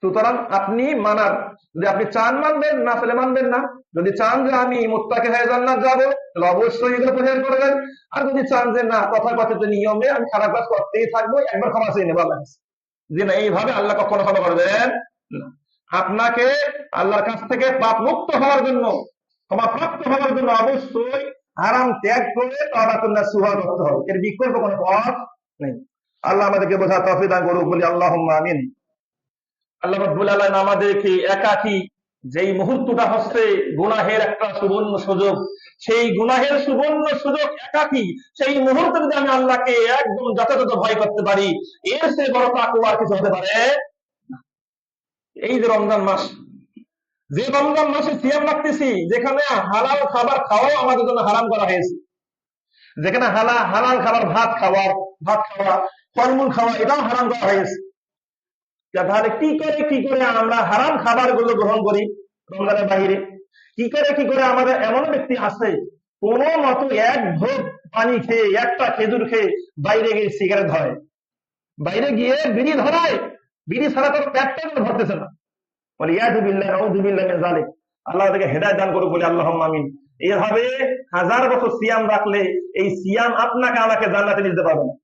সুতরাং আপনি মানার, যদি আপনি চান মানবেন, না ফেলে মানবেন না। যদি চান যে আমি মুত্তাকি হয়ে জান্নাত যাবো, তাহলে অবশ্যই এগুলো পরিহার করবেন। আর যদি চান যে না, তথাকথিত নিয়মে আমি খারাপ কাজ করতেই থাকবো, একবার ক্ষমা চেয়ে নেবো আল্লাহ, যে না, এইভাবে আল্লাহ কখনো ক্ষমা করবেন না। আপনাকে আল্লাহর কাছ থেকে পাপ মুক্ত হওয়ার জন্য, ক্ষমা প্রাপ্ত হওয়ার জন্য অবশ্যই হারাম ত্যাগ করে তাওবাতুন নাসুহা করতে হবে, এর বিকল্প কোনো পথ নেই। আল্লাহ আমাদেরকে বোঝার তৌফিক দান করুক, বলি আল্লাহুম্মা আমিন। আল্লাহ রাব্বুল আলামিন আমাদেরকে একাকী যেই মুহূর্তটা হচ্ছে গুনাহের একটা সুবর্ণ সুযোগ, সেই গুনাহের সুবর্ণ সুযোগ একাকী সেই মুহূর্তে যদি আমি আল্লাহকে একদম যথাযথ ভয় করতে পারি, এর চেয়ে বড় তাকওয়া কিছু হতে পারে না। এই যে রমজান মাস, যে রমজান মাসে সিয়াম রাখতেছি, যেখানে হালাল খাবার খাওয়াও আমাদের জন্য হারাম করা হয়েছে, যেখানে হালাল খাবার ভাত খাওয়া, ফলমূল খাওয়া এটাও হারাম করা হয়েছে। তাহলে কি করে আমরা হারাম খাবার গুলো গ্রহণ করি রমজানের বাহিরে? কি করে আমাদের এমন ব্যক্তি আছে কোন মতো এক ভোগ পানি খেয়ে, একটা খেজুর খেয়ে বাইরে গিয়ে সিগারেট ধরে, বাইরে গিয়ে বিড়ি ধরায়, বিড়ি ছাড়া তার পেটটা ধরতেছে না। বলে ইয়াদু বিল্লাহ, আউযু বিল্লাহি মিন যালিক। আল্লাহ তাকে হেদায়েত দান করুক, বলে আল্লাহুম্মা আমিন। এইভাবে 1000 বছর সিয়াম রাখলে এই সিয়াম আপনাকে আমাকে জান্নাতে নিতে পারবে না।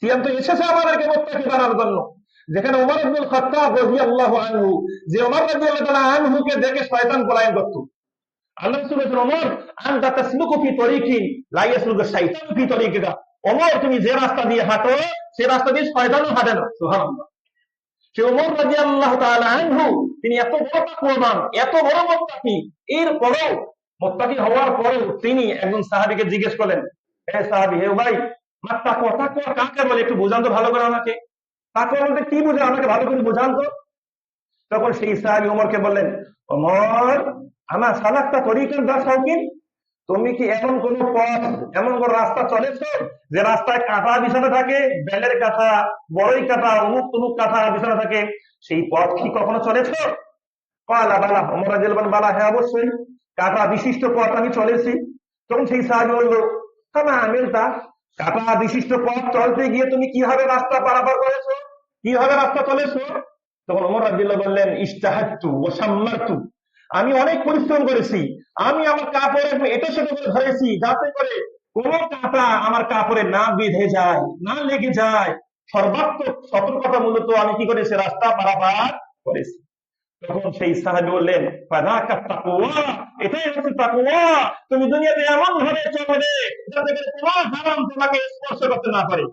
সিয়াম তো এসেছে আমাদেরকে মুত্তাকি বানানোর জন্য। যেখানে ওমর ইবনুল খাত্তাব রাদিয়াল্লাহু আনহু, যে ওমর রাদিয়াল্লাহু তাআলা আনহুকে দেখে শয়তান পলায়ন করত, আল্লাহ রাসূল বলেন, ওমর আনতা তাসলুকু ফি তরিকিন লা ইয়াসলুকু শাইতান ফি তরিকিকা। ওমর তুমি যে রাস্তা দিয়ে হাঁটো সেই রাস্তা দিয়ে শয়তানও হাঁটে না। সুবহানাল্লাহ। সে ওমর রাদিয়াল্লাহু তাআলা আনহু, তিনি এত বড় তাকওয়াবান, এত বড় মুত্তাকি, এরপরেও মুত্তাকি হওয়ার পরেও তিনি একজন সাহাবীকে জিজ্ঞেস করলেন, হে সাহাবী, হে ভাই, তাকওয়া কাকে বলে, একটু বোঝান তো ভালো করে আমাকে। তাকওয়া বলতে কি বোঝান, আমাকে ভালো করে বোঝান তো। তখন সেই সাহাবী ওমরকে বললেন, ওমর আমা সালাকতা তরিকান দা শাওকিন, তুমি কি এমন কোন পথ, এমন কোন রাস্তা চলেছো যে রাস্তায় কাঁটা বিছানো থাকে, বেলের কাঁটা, বড়ই কাঁটা, অমুক তমুক কাঁটা বিছানো থাকে, সেই পথ কি কখনো চলেছো? বালা বালা, ওমর রাদিয়াল্লাহু আনহু, বালা, হ্যাঁ অবশ্যই কাঁটা বিশিষ্ট পথ আমি চলেছি। তখন সেই সাহাবী বলল, কামা আমিলতা, কাঁটা বিশিষ্ট পথ চলতে গিয়ে তুমি কিভাবে রাস্তা পারাপার করেছো, কিভাবে রাস্তা চলেছো? তখন ওমর রাদিয়াল্লাহু বললেন, ইজতাহাদতু ওয়া সাম্মারতু, আমি অনেক পরিশ্রম করেছি, আমি আমার কাপড়ে এটা সেটা করে ধরেছি, যাতে করে কোন কাঁটা আমার কাপড়ে না বেঁধে যায়, না লেগে যায়। সর্বাত্মক সতর্কতা মূলত আমি কি করেছি, রাস্তা পারাপার করেছি। তখন সেই সাহাবী বললেন, ফাযাকা তাকওয়া, এটাই হচ্ছে তাকওয়া। তুমি দুনিয়াতে এমন ভাবে চলবে যাতে করে কোনো হারাম তোমাকে স্পর্শ করতে না পারে,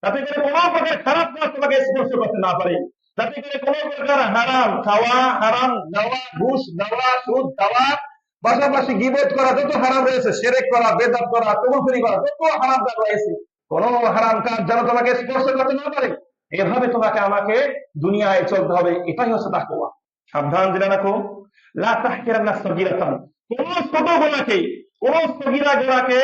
যাতে করে কোনো প্রকার খারাপ কাজ তোমাকে স্পর্শ করতে না পারে, যাতে করে কোনো প্রকার হারাম খাওয়া, হারাম দেওয়া, ঘুষ দেওয়া, সুদ দেওয়া, পাশাপাশি গীবত করা, যত হারাম রয়েছে, শিরক করা, বেদাত করা, তওবাফরি করা, যত হারাম কাজ রয়েছে, কোনো হারাম কাজ যেন তোমাকে স্পর্শ করতে না পারে, এভাবে তোমাকে আমাকে দুনিয়ায় চলতে হবে। এটাই হচ্ছে তাকওয়া। সাবধান জেনে রাখো, লা তাহকিরান্না সগীরাতান, কোন ছোট গুনাহকে, কোন সগীরা গুনাহকে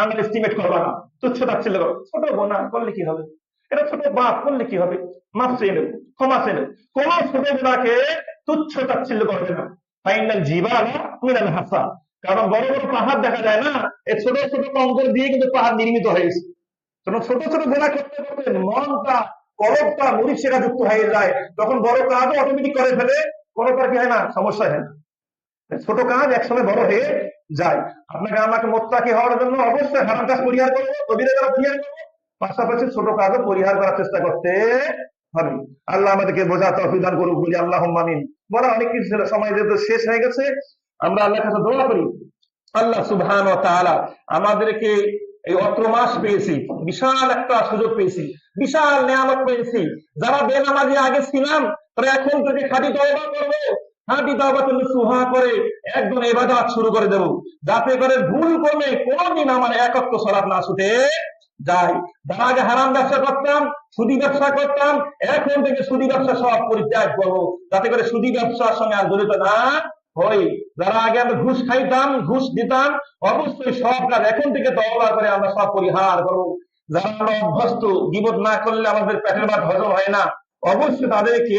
আন্ডার এস্টিমেট করবা না, তুচ্ছ তাচ্ছিল্য করো। ছোট গুনাহ করলে কি হবে, এটা ছোট পাপ করলে কি হবে, মাফ চেয়ে নেব, ক্ষমা চেয়ে নেব। কোন ছোট গুনাহকে তুচ্ছ তাচ্ছিল্য করবে না। ফাইনাল জিবালা মিনাল হাসা, কারণ বড় বড় পাহাড় দেখা যায় না, এই ছোট ছোট কঙ্কর দিয়ে কিন্তু পাহাড় নির্মিত হয়েছে। তখন ছোট ছোট গুনাহ করতে করতে মনটা, কলবটা মরিচিকা যুক্ত হয়ে যায়, তখন বড় কাজও অটোমেটিক করে ফেলে, কোনো কার কি হয় না, সমস্যা হয় না। ছোট কাজ একসময় বড় হয়ে যায়। আপনাকে আমাকে মোত্তাকি হওয়ার জন্য অবশ্যই হারাম কাজ পরিহার করবো, কবিরা কাজ পরিহার করবো, পাশাপাশি ছোট কাজও পরিহার করার চেষ্টা করতে হবে। আল্লাহ আমাদেরকে বোঝার তৌফিক দান করুক, বলি আল্লাহুম্মা আমিন। বলা অনেক কিছু ছিল, সময় যেহেতু শেষ হয়ে গেছে, আমরা আল্লাহর কাছে দোয়া করি, আল্লাহ সুবহানাহু ওয়া তাআলা আমাদেরকে এই অত্র মাস পেয়েছি, বিশাল একটা সুযোগ পেয়েছি, বিশাল নিয়ামত পেয়েছি। যারা বেনামাজি আগে ছিলাম, তারা এখন থেকে খাঁটি তওবা করবো, খাঁটি তওবাতুন নসুহা করে একদম ইবাদত শুরু করে দেব, যাতে করে ভুল করলে কোনোদিন আমার এক ওয়াক্ত সালাত না ছুটে যায়। যারা আগে হারাম ব্যবসা করতাম, সুদি ব্যবসা করতাম, এখন থেকে সুদি ব্যবসা সব পরিত্যাগ করবো, যাতে করে সুদি ব্যবসার সঙ্গে আর জড়িত না হই। যারা আগে আমরা ঘুষ খাইতাম, ঘুষ দিতাম, অবশ্যই সব কাজ এখন থেকে তওবা করে আমরা সব পরিহার করবো। যারা আমরা অভ্যস্ত, গীবত না করলে আমাদের পেটের ভাত হজম হয় না, অবশ্যই তাদেরকে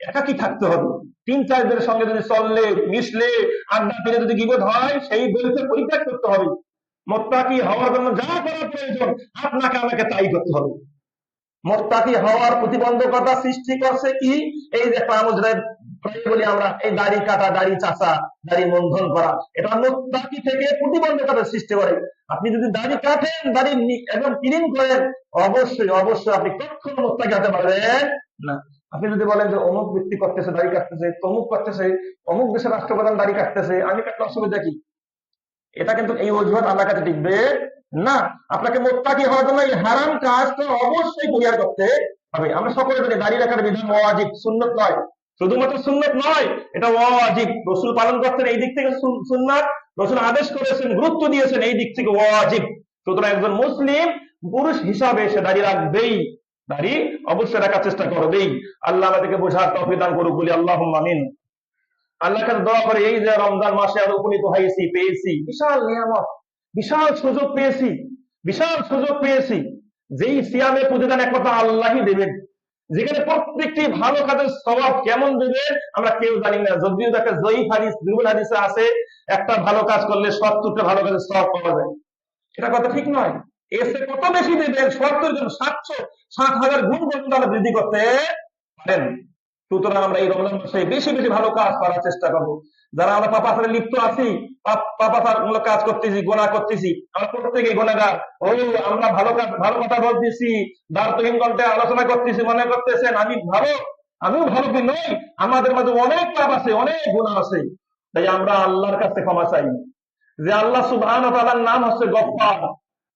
একাকী থাকতে হবে। 3-4 জনের সঙ্গে যদি চললে, মিশলে, আড্ডা দিলে যদি গীবত হয়, সেই বইকে পরিত্যাগ করতে হবে। মুত্তাকি হওয়ার জন্য যা করার প্রয়োজন আপনাকে আমাকে তাই করতে হবে। মুত্তাকি হওয়ার প্রতিবন্ধকতা সৃষ্টি করছে কি, এই যে প্রায় বলি আমরা, এই দাড়ি কাটা, দাড়ি চাচা, দাড়ি মন্ধন করা, এটা মুত্তাকি থেকে প্রতিবন্ধকতা সৃষ্টি করে। আপনি যদি দাড়ি কাটেন, দাড়ি একদম ক্লিন করেন, অবশ্যই অবশ্যই আপনি কখনো মুত্তাকি হতে পারবেন না। আপনি যদি বলেন যে অমুক ব্যক্তি করতেছে, দাড়ি কাটতেছে, তমুক করতেছে, অমুক দেশের রাষ্ট্রপ্রধান দাড়ি কাটতেছে, আমি কাটতে অসুবিধা কি, এটা কিন্তু এই অজুহাত আল্লাহর কাছে টিকবে না। আপনাকে মুত্তাকি হওয়ার জন্য এই হারাম কাজটা অবশ্যই পরিহার করতে হবে। আমরা সকলে জানি দাড়ি রাখার বিধান ওয়াজিব, সুন্নত নয়, শুধুমাত্র সুন্নত নয়, এটা ওয়াজিব। রাসূল পালন করতেন, এই দিক থেকে সুন্নাত, রাসূল আদেশ করেছেন, গুরুত্ব দিয়েছেন, এই দিক থেকে ওয়াজিব। সুতরাং একজন মুসলিম পুরুষ হিসাবে সে দাড়ি রাখবেই, দাড়ি অবশ্যই রাখার চেষ্টা করবেই। আল্লাহ আমাদেরকে বোঝার তৌফিক দান করুক, বলি আল্লাহুম্মা আমিন। আল্লাহর কাছে দোয়া করে, এই যে রমজান মাসে আর উপনীত হয়েছি, পেয়েছি বিশাল নিয়ামত, বিশাল সুযোগ পেয়েছি, বিশাল সুযোগ পেয়েছি। যেই সিয়ামে প্রতিদান একমাত্র আল্লাহই দেবেন, যেখানে প্রত্যেকটি ভালো কাজের স্বভাব কেমন দেবে আমরা কেউ জানি না। যদিও একটা জয়ীফ হাদিস, দুর্বল হাদিসে আছে, একটা ভালো কাজ করলে 70টা ভালো কাজের স্বভাব পাওয়া যায়। এটা কথা ঠিক নয়, এসে কত বেশি দেবেন, 70 জন 700-7,000 গুণ পর্যন্ত আমরা বৃদ্ধি করতে পারেন। সুতরাং আমরা এই রমজান মাসে বেশি বেশি ভালো কাজ করার চেষ্টা করবো। যারা আমরা পাপাচারে লিপ্ত আছি, পাপাচার কাজ করতেছি, গোনা করতেছি, আমরা প্রত্যেকে গোনাগার। ও আমরা ভালো কাজ, ভালো কথা বলতেছি, দার্থহীন কণ্ঠে আলোচনা করতেছি, মনে করতেছেন আমি ভালো, আমিও ভালো কি নই, আমাদের মাঝে অনেক পাপ আছে, অনেক গুনাহ আছে। তাই আমরা আল্লাহর কাছে ক্ষমা চাই, যে আল্লাহ সুবহানাহু ওয়া তাআলার নাম হচ্ছে গফফার।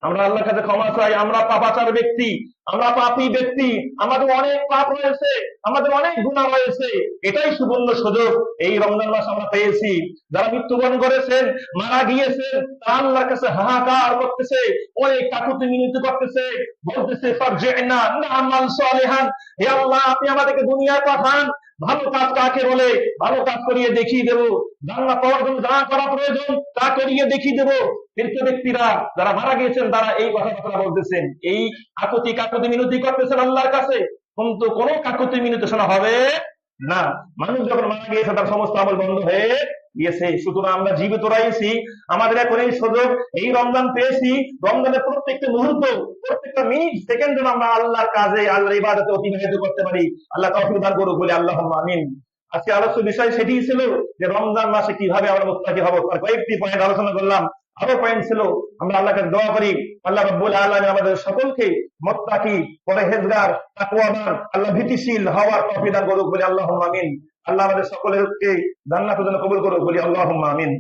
আমরা আল্লাহর কাছে ক্ষমা চাই। আমরা পাপাচার ব্যক্তি, আমরা পাপী ব্যক্তি, আমাদের অনেক পাপ রয়েছে, আমাদের অনেক গুনাহ রয়েছে। এটাই সুবর্ণ সুযোগ এই রমজান মাস আমরা পেয়েছি। যারা মৃত্যুবরণ করেছেন, মারা গিয়েছেন, তারা আল্লাহর কাছে হাহাকার করতেছে, অনেক কাকুতি মিনতি করতেছে, বলতেছে ফারজি'না না'মাল সালিহান, হে আল্লাহ আপনি আমাদেরকে দুনিয়ায় পাঠান, ভালো কাজ কাকে বলে ভালো কাজ করিয়ে দেখিয়ে দেবো, জান্নাত পাওয়ার জন্য যা করা প্রয়োজন তা করিয়ে দেখিয়ে দেবো। মৃত ব্যক্তিরা যারা মারা গিয়েছেন তারা এই কথাবার্তা বলতেছেন, এই কাকুতি মিনতি করতেছেন আল্লাহর কাছে, কিন্তু কোনো কাকুতি মিনতি শোনা হবে না। মানুষ যখন মারা গিয়েছে তার সমস্ত আমল বন্ধ হয়ে গিয়েছে। সুতরাং আমরা জীবিত রয়েছি, আমাদের এখন এই সুযোগ, এই রমজান পেয়েছি, রমজানের প্রত্যেকটা মুহূর্ত, প্রত্যেকটা মিনিট সেকেন্ড যেন আমরা আল্লাহর কাজে, আল্লাহর ইবাদতে অতিবাহিত করতে পারি। আল্লাহ তৌফিক দান করুক, বলি আল্লাহুম্মা আমিন। আজকে আলোচ্য বিষয় সেটিই ছিল যে রমজান মাসে কিভাবে আমরা মুত্তাকি হব। কয়েকটি পয়েন্ট আলোচনা করলাম। আরো পয়েন্ট ছিল, আমরা আল্লাহকে দোয়া করি আল্লাহ রাব্বুল আলামিন আমাদের সকলকে মুত্তাকি, পরহেজগার, তাকওয়াবান, আল্লাহ ভীতিশীল হওয়ার তৌফিক দান করুক, বলি আল্লাহুম্মা আমিন। আল্লাহ আমাদের সকলকে জান্নাতের জন্য কবুল করুক, বলি আল্লাহুম্মা আমিন।